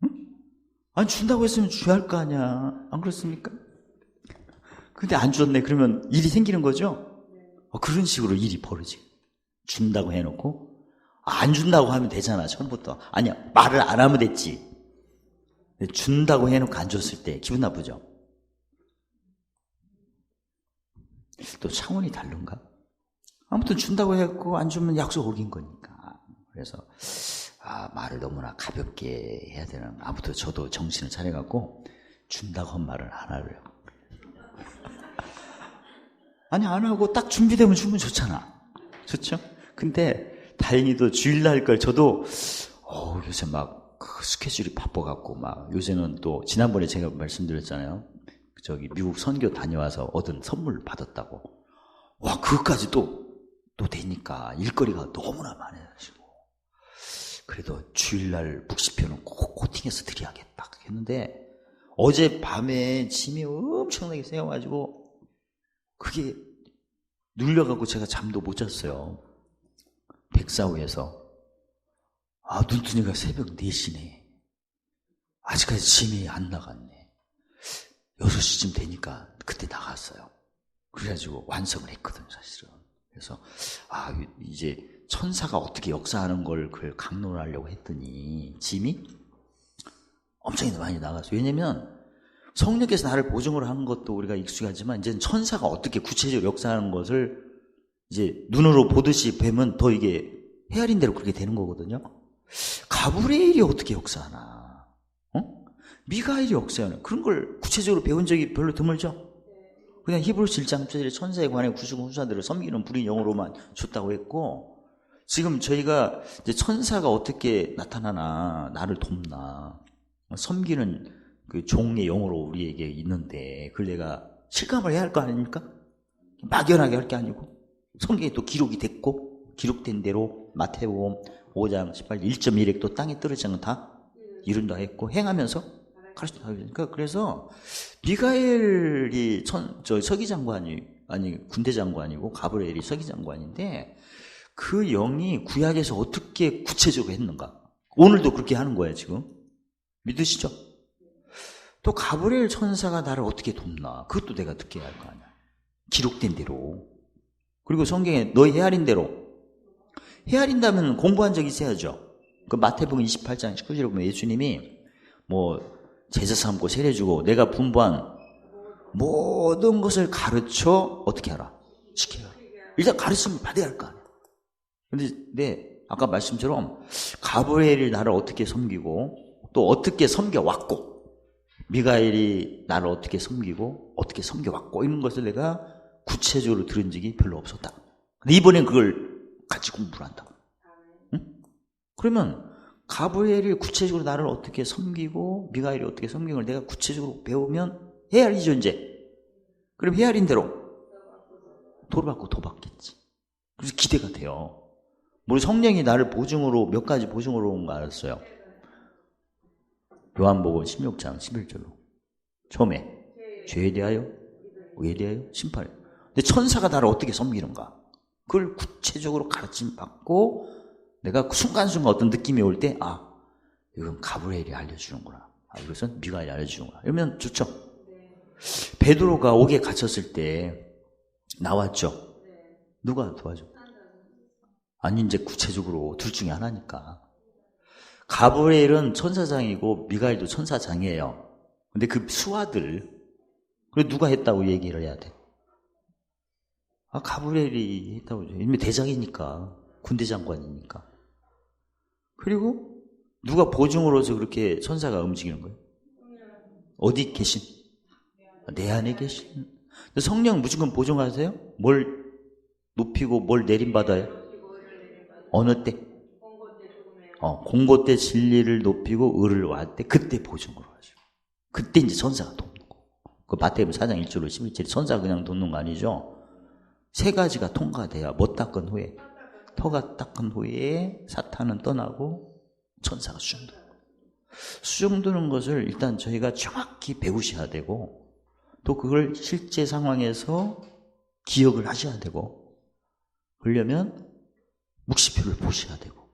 응? 안 준다고 했으면 줘야 할 거 아니야. 안 그렇습니까? 근데 안 줬네. 그러면 일이 생기는 거죠? 그런 식으로 일이 벌어지고. 준다고 해놓고, 안 준다고 하면 되잖아, 처음부터. 아니야, 말을 안 하면 됐지. 준다고 해놓고 안 줬을 때 기분 나쁘죠? 또 차원이 다른가? 아무튼 준다고 해갖고 안 주면 약속 어긴 거니까. 그래서 말을 너무나 가볍게 해야 되는. 아무튼 저도 정신을 차려갖고 준다고 한 말을 안 하려고. 아니 안 하고 딱 준비되면 주면 좋잖아. 좋죠? 근데 다행히도 주일날 걸 저도 요새 막 스케줄이 바빠갖고 막 요새는 또 지난번에 제가 말씀드렸잖아요. 저기 미국 선교 다녀와서 얻은 선물 받았다고. 와 그것까지 또 되니까 일거리가 너무나 많아가지고 그래도 주일날 묵시표는 꼭 코팅해서 드려야겠다 했는데 어제 밤에 짐이 엄청나게 세워가지고 그게 눌려갖고 제가 잠도 못 잤어요. 백사후에서 눈 뜨니까 새벽 4시네. 아직까지 짐이 안 나갔네. 6시쯤 되니까 그때 나갔어요. 그래가지고 완성을 했거든요, 사실은. 그래서 이제 천사가 어떻게 역사하는 걸 그걸 강론하려고 했더니 짐이 엄청 많이 나갔어요. 왜냐면 성령께서 나를 보증을 하는 것도 우리가 익숙하지만 이제는 천사가 어떻게 구체적으로 역사하는 것을 이제 눈으로 보듯이 뵈면 더 이게 헤아린 대로 그렇게 되는 거거든요. 가브리엘이 어떻게 역사하나? 미가엘이 역사하나? 그런 걸 구체적으로 배운 적이 별로 드물죠? 그냥 히브리서 1장 1절에 천사에 관해 구주고 후사들을 섬기는 불인 영으로만 줬다고 했고, 지금 저희가 이제 천사가 어떻게 나타나나, 나를 돕나, 섬기는 그 종의 영으로 우리에게 있는데, 그걸 내가 실감을 해야 할 거 아닙니까? 막연하게 할 게 아니고, 성경에 또 기록이 됐고, 기록된 대로 마태복음 5장 18절 1.1획도 땅에 떨어지는 건 다 이룬다 했고, 행하면서 가르친다. 그러니까 그래서 미가엘이 서기장관이 군대 장관이고 가브리엘이 서기장관인데 그 영이 구약에서 어떻게 구체적으로 했는가? 오늘도 그렇게 하는 거예요, 지금. 믿으시죠? 또 가브리엘 천사가 나를 어떻게 돕나? 그것도 내가 듣게 할 거 아니야. 기록된 대로. 그리고 성경에 너희 헤아린 대로. 헤아린다면 공부한 적 있어야죠. 그 마태복음 28장 19절에 보면 예수님이 제사 삼고 세례주고 내가 분부한 모든 것을 가르쳐 어떻게 하라? 지켜라. 일단 가르침을 받아야 할 거 아니야. 근데 아까 말씀처럼 가브리엘이 나를 어떻게 섬기고 또 어떻게 섬겨왔고 미가엘이 나를 어떻게 섬기고 어떻게 섬겨왔고 이런 것을 내가 구체적으로 들은 적이 별로 없었다. 근데 이번엔 그걸 같이 공부를 한다. 응? 그러면 가브리엘이 구체적으로 나를 어떻게 섬기고 미가엘이 어떻게 섬기는 걸 내가 구체적으로 배우면 헤아리죠 이제. 그럼 헤아린 대로 도받고 도받겠지. 그래서 기대가 돼요. 우리 성령이 나를 보증으로 몇 가지 보증으로 온 거 알았어요. 요한복음 16장 11절로 처음에 죄에 대하여 의에 대하여 심판에. 근데 천사가 나를 어떻게 섬기는가 그걸 구체적으로 가르침 받고 내가 순간순간 어떤 느낌이 올 때, 이건 가브리엘이 알려주는구나. 이것은 미가엘이 알려주는구나. 이러면 좋죠? 베드로가 옥에 갇혔을 때 나왔죠? 누가 도와줘? 아니, 이제 구체적으로 둘 중에 하나니까. 가브리엘은 천사장이고 미가엘도 천사장이에요. 근데 그 수하들, 그래 누가 했다고 얘기를 해야 돼? 가브리엘이 했다고 해요. 이미 대장이니까, 군대 장관이니까. 그리고 누가 보증으로서 그렇게 천사가 움직이는 거예요? 어디 계신? 내 안에 계신. 성령 무조건 보증하세요? 뭘 높이고 뭘 내림받아요? 어느 때? 공고 때 진리를 높이고 의를 와할 때 그때 보증으로 하죠. 그때 이제 천사가 돕는 거. 그 마태복음 4장 1절로 11절에 천사가 그냥 돕는 거 아니죠? 세 가지가 통과돼야 못 닦은 후에, 터가 닦은 후에 사탄은 떠나고 천사가 수정되고, 수정되는 것을 일단 저희가 정확히 배우셔야 되고, 또 그걸 실제 상황에서 기억을 하셔야 되고, 그러려면 묵시표를 보셔야 되고,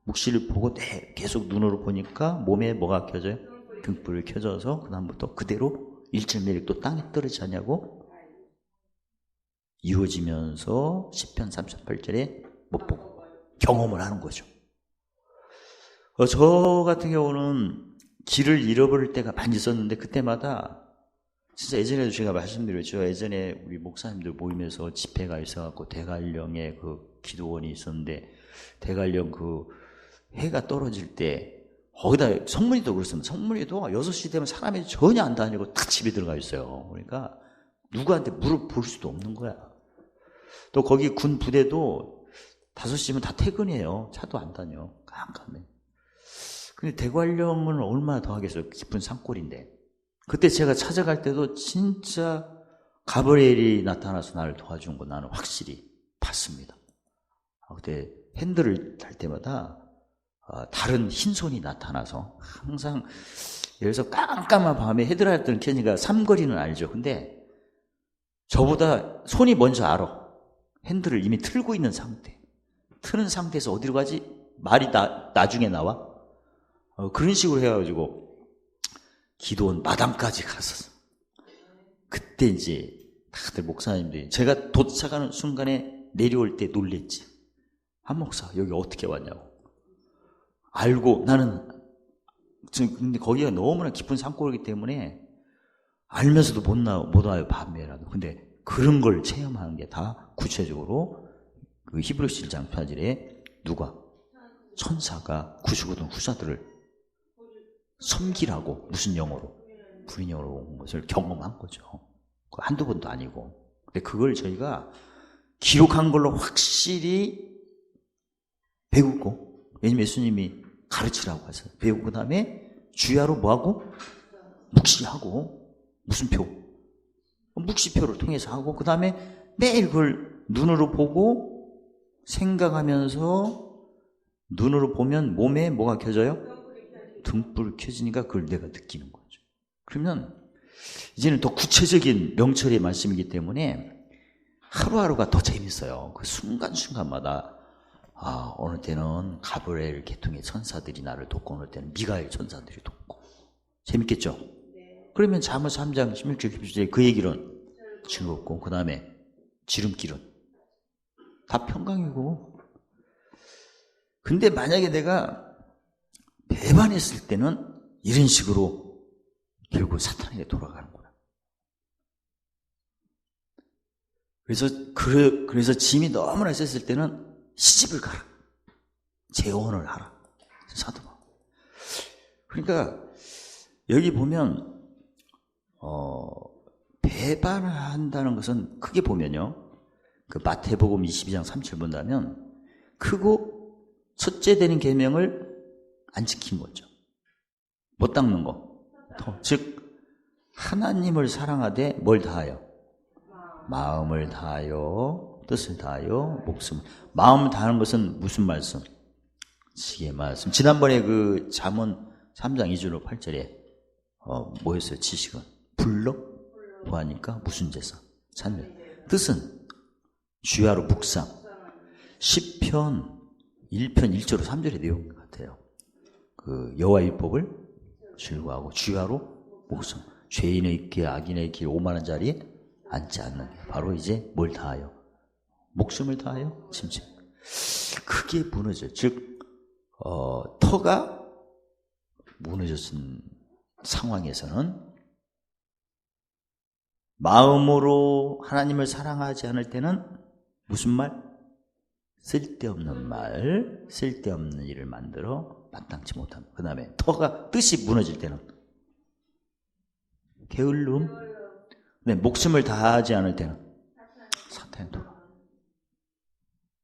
묵시를 보고 계속 눈으로 보니까 몸에 뭐가 켜져요? 등불이 켜져서 그 다음부터 그대로 일절매일 또 땅에 떨어지지 않냐고 이루어지면서 시편 38절에 못 보고 경험을 하는 거죠. 저 같은 경우는 길을 잃어버릴 때가 많이 있었는데, 그때마다 진짜 예전에도 제가 말씀드렸죠. 예전에 우리 목사님들 모임에서 집회가 있어갖고 대관령에 그 기도원이 있었는데, 대관령 그 해가 떨어질 때 거기다 성문이도 그렇습니다. 성문이도 6시 되면 사람이 전혀 안 다니고 탁 집에 들어가 있어요. 그러니까 누구한테 물어볼 수도 없는 거야. 또 거기 군 부대도 5시면 다 퇴근이에요. 차도 안 다녀. 깜깜해. 근데 대관령은 얼마나 더 하겠어요. 깊은 산골인데. 그때 제가 찾아갈 때도 진짜 가브리엘이 나타나서 나를 도와준 거 나는 확실히 봤습니다. 그때 핸들을 달 때마다 다른 흰손이 나타나서 항상, 예를 들어서 깜깜한 밤에 헤드라이트를 켜니까 삼거리는 알죠. 근데 저보다 손이 먼저 알아. 핸들을 이미 틀고 있는 상태. 트는 상태에서 어디로 가지? 말이 나중에 나와. 그런 식으로 해가지고 기도원 마당까지 갔었어. 그때 이제 다들 목사님들이, 제가 도착하는 순간에 내려올 때 놀랬지. 한 목사 여기 어떻게 왔냐고. 알고, 나는 근데 거기가 너무나 깊은 산골이기 때문에 알면서도 못 와요, 밤에라도. 근데 그런 걸 체험하는 게 다 구체적으로 그 히브리서 1장 8절에 누가? 천사가 구주거든 후사들을 섬기라고, 무슨 영어로? 불인영어로 온 것을 경험한 거죠. 한두 번도 아니고. 근데 그걸 저희가 기록한 걸로 확실히 배우고, 왜냐면 예수님이 가르치라고 하세요. 배우고 그 다음에 주야로 뭐하고? 묵시하고. 무슨 표? 묵시표를 통해서 하고, 그 다음에 매일 그걸 눈으로 보고 생각하면서, 눈으로 보면 몸에 뭐가 켜져요? 등불이 켜지니까 그걸 내가 느끼는 거죠. 그러면 이제는 더 구체적인 명철의 말씀이기 때문에 하루하루가 더 재밌어요. 그 순간순간마다, 어느 때는 가브리엘 계통의 천사들이 나를 돕고, 어느 때는 미가엘 천사들이 돕고. 재밌겠죠? 그러면 잠언 3장 16절 17절에 그 얘기는 즐겁고, 그 다음에 지름길은 다 평강이고. 근데 만약에 내가 배반했을 때는 이런 식으로 결국 사탄에게 돌아가는구나. 그래서 짐이 너무나 셌을 때는 시집을 가라. 재혼을 하라. 사도가. 그러니까 여기 보면 배반을 한다는 것은 크게 보면요. 그 마태복음 22장 3절 본다면 크고 첫째 되는 계명을 안 지킨 거죠. 못 닦는 거. 즉 하나님을 사랑하되 뭘 다하여? 마음을 다하여, 뜻을 다하여, 목숨을. 마음을 다하는 것은 무슨 말씀? 지혜 말씀. 지난번에 그 잠언 3장 2절로 8절에 뭐였어요? 지식은 불러 보하니까 무슨 제사? 찬미. 뜻은 주야로 묵상. 시편 1편 1절로 3절의 내용 같아요. 그 여호와 율법을 즐거워하고 주야로 묵상. 죄인의 길, 악인의 길, 오만한 자리에 앉지 않는 게 바로 이제 뭘 다하여? 목숨을 다하여? 짐승. 그게 무너져요. 즉 터가 무너졌은 상황에서는 마음으로 하나님을 사랑하지 않을 때는 무슨 말? 쓸데없는 말, 쓸데없는 일을 만들어 마땅치 못합니다. 그 다음에 터가 뜻이 무너질 때는 게을름. 네, 목숨을 다하지 않을 때는 사탄의 돌아.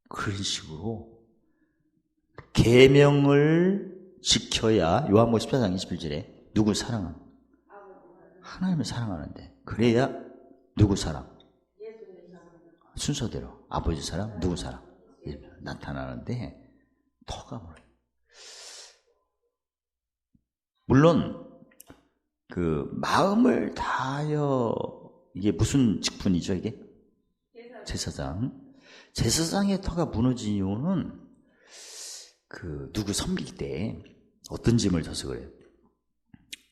그런 식으로 계명을 지켜야 요한복음 14장 21절에 누굴 사랑하는? 하나님을 사랑하는데 그래야 누구 사랑? 순서대로 아버지 사랑, 누구 사랑 나타나는데 터가 뭐예요? 물론 그 마음을 다하여 이게 무슨 직분이죠 이게? 제사장. 제사장의 터가 무너진 이유는 그 누구 섬길 때 어떤 짐을 져서 그래요?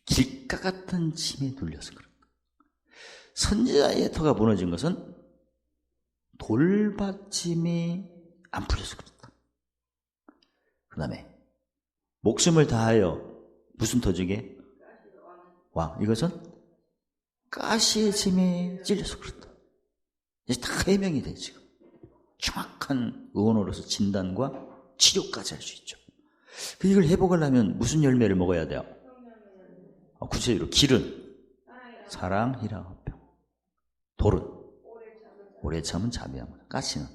길가 같은 짐에 눌려서 그래요. 선지자의 터가 무너진 것은 돌받침이 안 풀려서 그렇다. 그 다음에 목숨을 다하여 무슨 터지게? 왕. 이것은 가시의 짐에 찔려서 그렇다. 이제 다 해명이 돼 지금. 정확한 의원으로서 진단과 치료까지 할 수 있죠. 이걸 회복하려면 무슨 열매를 먹어야 돼요? 구체적으로 길은 사랑, 희락, 화평. 돌은 오래 참은 자비함. 가시는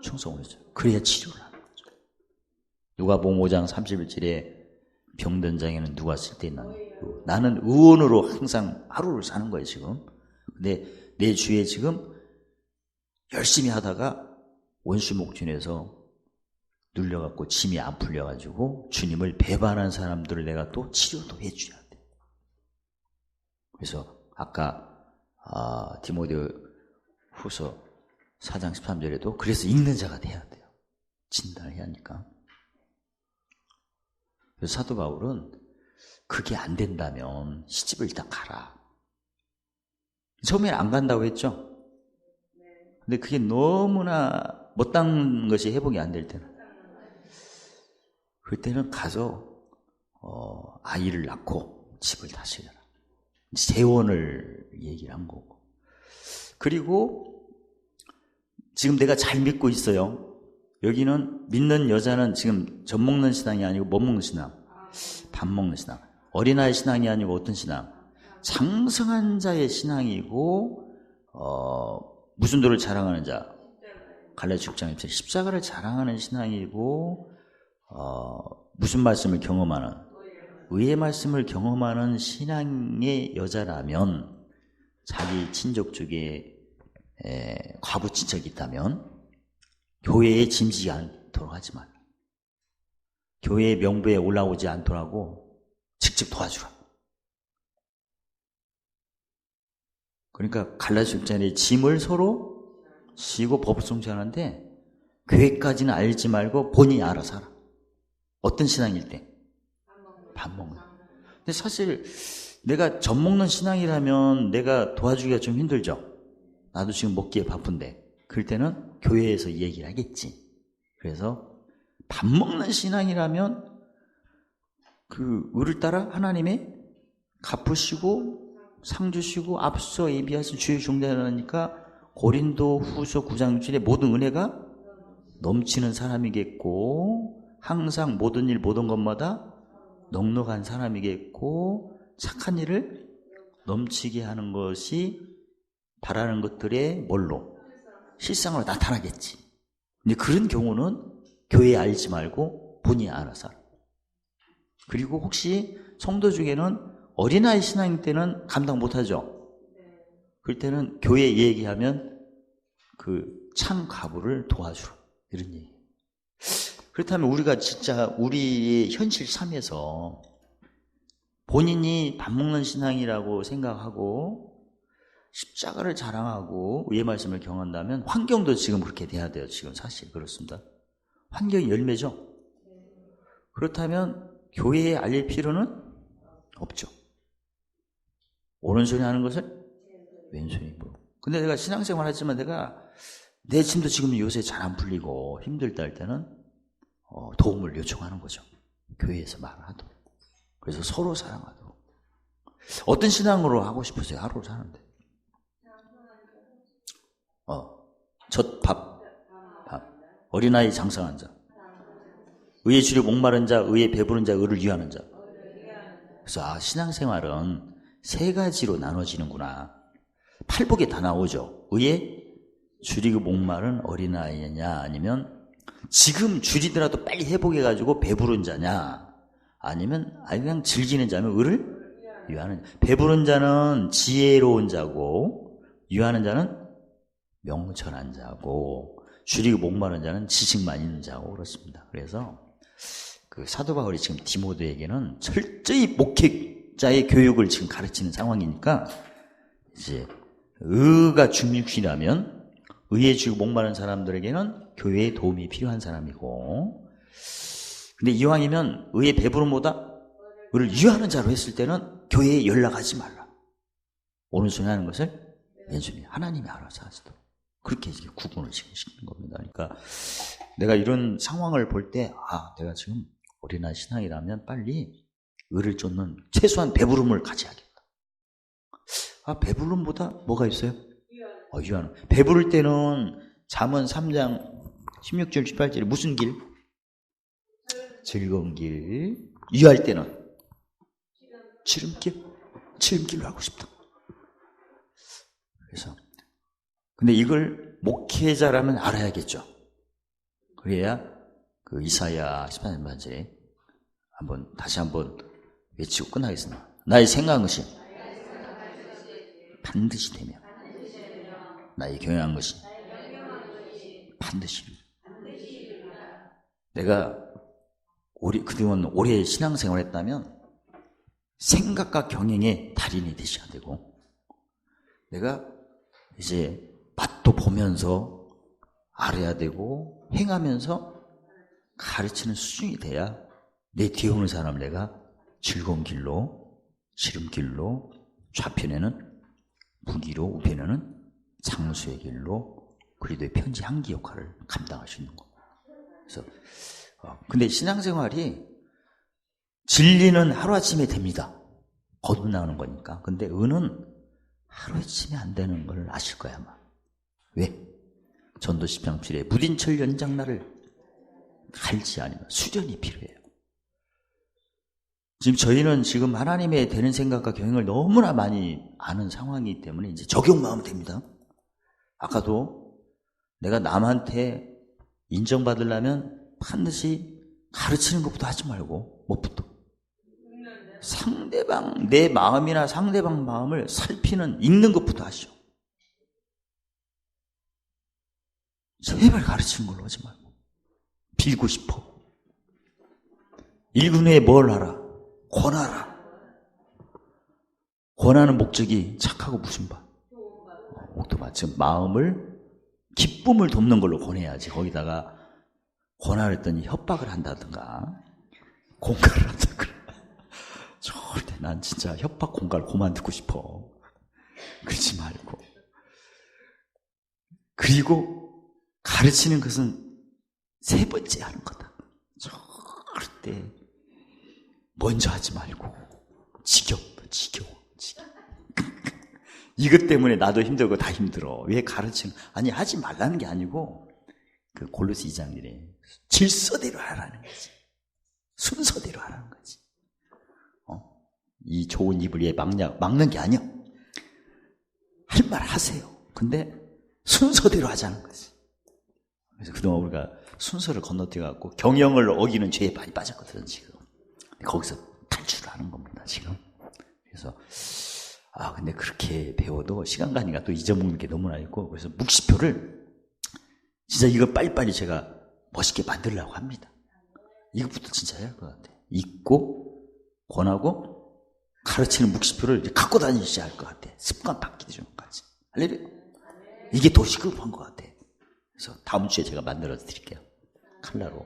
충성을 했죠. 그래야 치료를 하는 거죠. 누가복음 5장 31절에 병든 장에는 누가 쓸 데 있나? 나는 의원으로 항상 하루를 사는 거예요 지금. 근데 내 주위에 지금 열심히 하다가 원수 목전에서 눌려갖고 짐이 안 풀려가지고 주님을 배반한 사람들을 내가 또 치료도 해줘야 돼. 그래서 아까 디모데 후서 4장 13절에도 그래서 읽는 자가 돼야 돼요. 진단을 해야 하니까. 그래서 사도 바울은 그게 안 된다면 시집을 일단 가라. 처음에는 안 간다고 했죠. 근데 그게 너무나 못한 것이 회복이 안 될 때는 그때는 가서 아이를 낳고 집을 다스려라. 재혼을 얘기를 한 거고. 그리고 지금 내가 잘 믿고 있어요. 여기는 믿는 여자는 지금 젖 먹는 신앙이 아니고 못 먹는 신앙, 밥 먹는 신앙. 어린아이 신앙이 아니고 어떤 신앙? 장성한 자의 신앙이고 무슨 도를 자랑하는 자? 갈라디아 6장 1절 십자가를 자랑하는 신앙이고 무슨 말씀을 경험하는? 의의 말씀을 경험하는 신앙의 여자라면 자기 친족 중에 과부 친척이 있다면 교회에 짐지지 않도록 하지 말라. 교회의 명부에 올라오지 않도록 직접 도와주라. 그러니까 갈라디아 6장의 짐을 서로 지고 법성취하는데 교회까지는 알지 말고 본인이 알아서 하라. 어떤 신앙일 때? 밥 먹는. 근데 사실 내가 젖 먹는 신앙이라면 내가 도와주기가 좀 힘들죠. 나도 지금 먹기에 바쁜데. 그럴 때는 교회에서 이 얘기를 하겠지. 그래서 밥 먹는 신앙이라면 그 의를 따라 하나님의 갚으시고 상 주시고 앞서 예비하신 주의 종자라니까 고린도 후서 9장 6절에 모든 은혜가 넘치는 사람이겠고 항상 모든 일 모든 것마다 넉넉한 사람이겠고 착한 일을 넘치게 하는 것이 바라는 것들의 뭘로? 실상으로 나타나겠지. 근데 그런 경우는 교회에 알지 말고 본인이 알아서. 그리고 혹시 성도 중에는 어린아이 신앙일 때는 감당 못하죠. 그럴 때는 교회에 얘기하면 그 참 과부를 도와주라. 이런 얘기. 그렇다면 우리가 진짜 우리의 현실 삶에서 본인이 밥 먹는 신앙이라고 생각하고 십자가를 자랑하고 의의 말씀을 경험한다면 환경도 지금 그렇게 돼야 돼요. 지금 사실 그렇습니다. 환경이 열매죠. 그렇다면 교회에 알릴 필요는 없죠. 오른손이 하는 것을 왼손이 보고. 근데 내가 신앙생활 하지만 내 짐도 지금 요새 잘 안 풀리고 힘들다 할 때는 도움을 요청하는 거죠. 교회에서 말하도록. 그래서 서로 사랑하도록. 어떤 신앙으로 하고 싶으세요? 하루를 사는데. 밥. 어린아이 장성한 자. 의에 주려 목마른 자, 의에 배부른 자, 의를 위하는 자. 그래서 신앙생활은 세 가지로 나눠지는구나. 팔복에 다 나오죠. 의에 줄이고 목마른 어린아이냐 아니면 지금 줄이더라도 빨리 회복해가지고 배부른 자냐 아니면 그냥 즐기는 자면 의를 위하는 자. 배부른 자는 지혜로운 자고 위하는 자는 명철한 자고 줄이고 목마른 자는 지식만 있는 자고 그렇습니다. 그래서 그 사도 바울이 지금 디모데에게는 철저히 목회자의 교육을 지금 가르치는 상황이니까 이제 의가 중육이라면 의에 주고 목마른 사람들에게는 교회의 도움이 필요한 사람이고, 근데 이왕이면 의의 배부름보다 의를 유하는 자로 했을 때는 교회에 연락하지 말라. 오른손이 하는 것을 왼손이 하나님이 알아서 하시도록 그렇게 구분을 지금 시키는 겁니다. 그러니까 내가 이런 상황을 볼 때 내가 지금 어린아이 신앙이라면 빨리 의를 쫓는 최소한 배부름을 가져야겠다. 배부름보다 뭐가 있어요? 유하는. 배부를 때는 잠언 3장 16절 18절에 무슨 길? 즐거운 길. 유할 때는 지름길? 지름길로 하고 싶다. 그래서 근데 이걸 목회자라면 알아야겠죠. 그래야 그 이사야 14장 말씀에 다시 한번 외치고 끝나겠습니다. 나의 생각한 것이 반드시 되며 나의 경영한 것이 반드시 내가 그동안 오래 신앙생활을 했다면 생각과 경영의 달인이 되셔야 되고, 내가 이제 맛도 보면서 알아야 되고 행하면서 가르치는 수준이 돼야 내 뒤에 오는 사람을 내가 즐거운 길로, 지름길로, 좌편에는 무기로, 우편에는 장수의 길로 그리도의 편지 향기 역할을 감당할 수 있는 겁니다. 그래서 근데 신앙생활이 진리는 하루아침에 됩니다. 거듭나오는 거니까. 근데 의는 하루아침에 안 되는 걸 아실 거야 아마. 왜? 전도 10장 7에 무딘철 연장날을 갈지 아니면 수련이 필요해요. 지금 저희는 지금 하나님의 되는 생각과 경영을 너무나 많이 아는 상황이기 때문에 이제 적용만 하면 됩니다. 아까도 내가 남한테 인정받으려면 반드시 가르치는 것부터 하지 말고 뭐부터? 상대방, 내 마음이나 상대방 마음을 살피는 읽는 것부터 하시오. 제발 가르치는 걸로 하지 말고 빌고 싶어. 읽은 후에 뭘 하라? 권하라. 권하는 목적이 착하고 무슨 바? 옥토바. 즉 마음을 기쁨을 돕는 걸로 권해야지. 거기다가 권하랬더니 협박을 한다든가 공갈을 한다든가. 절대 난 진짜 협박 공갈 그만 듣고 싶어. 그러지 말고. 그리고 가르치는 것은 세 번째 하는 거다. 절대 먼저 하지 말고. 지겨워. 이것 때문에 나도 힘들고 다 힘들어. 왜 가르치는, 아니 하지 말라는 게 아니고 그 골로새 2장이래. 질서대로 하라는 거지. 순서대로 하라는 거지. 이 좋은 이불 위에 막는 게 아니야. 할 말 하세요. 근데 순서대로 하자는 거지. 그래서 그동안 우리가 순서를 건너뛰어갖고 경영을 어기는 죄에 많이 빠졌거든 지금. 거기서 탈출을 하는 겁니다 지금. 그래서 근데 그렇게 배워도 시간 가니까 또 잊어먹는 게 너무나 있고, 그래서 묵시표를 진짜 이거 빨리빨리 제가 멋있게 만들려고 합니다. 이것부터 진짜 해야 할 것 같아. 읽고 권하고 가르치는 묵시표를 이제 갖고 다니셔야 할 것 같아. 습관 바뀌기 전까지. 할렐루야. 이게 더 시급한 것 같아. 그래서 다음 주에 제가 만들어 드릴게요. 칼라로.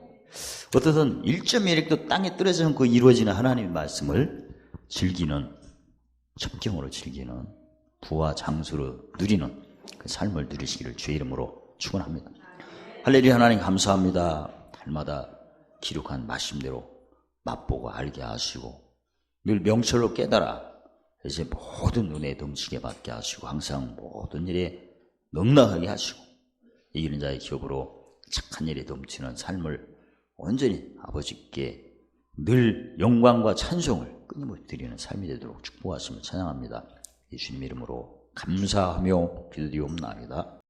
어떻든 1.1획도 땅에 떨어져 않고 이루어지는 하나님의 말씀을 즐기는, 첩경으로 즐기는, 부와 장수로 누리는 그 삶을 누리시기를 주의 이름으로 축원합니다. 할렐루야. 하나님 감사합니다. 날마다 기록한 말씀대로 맛보고 알게 하시고 늘 명철로 깨달아 이제 모든 눈에 덤지게 받게 하시고 항상 모든 일에 넉넉하게 하시고 이기는 자의 기업으로 착한 일에 넘치는 삶을 온전히 아버지께 늘 영광과 찬송을 끊임없이 드리는 삶이 되도록 축복하심을 찬양합니다. 예수님 이름으로 감사하며 기도드리옵나이다.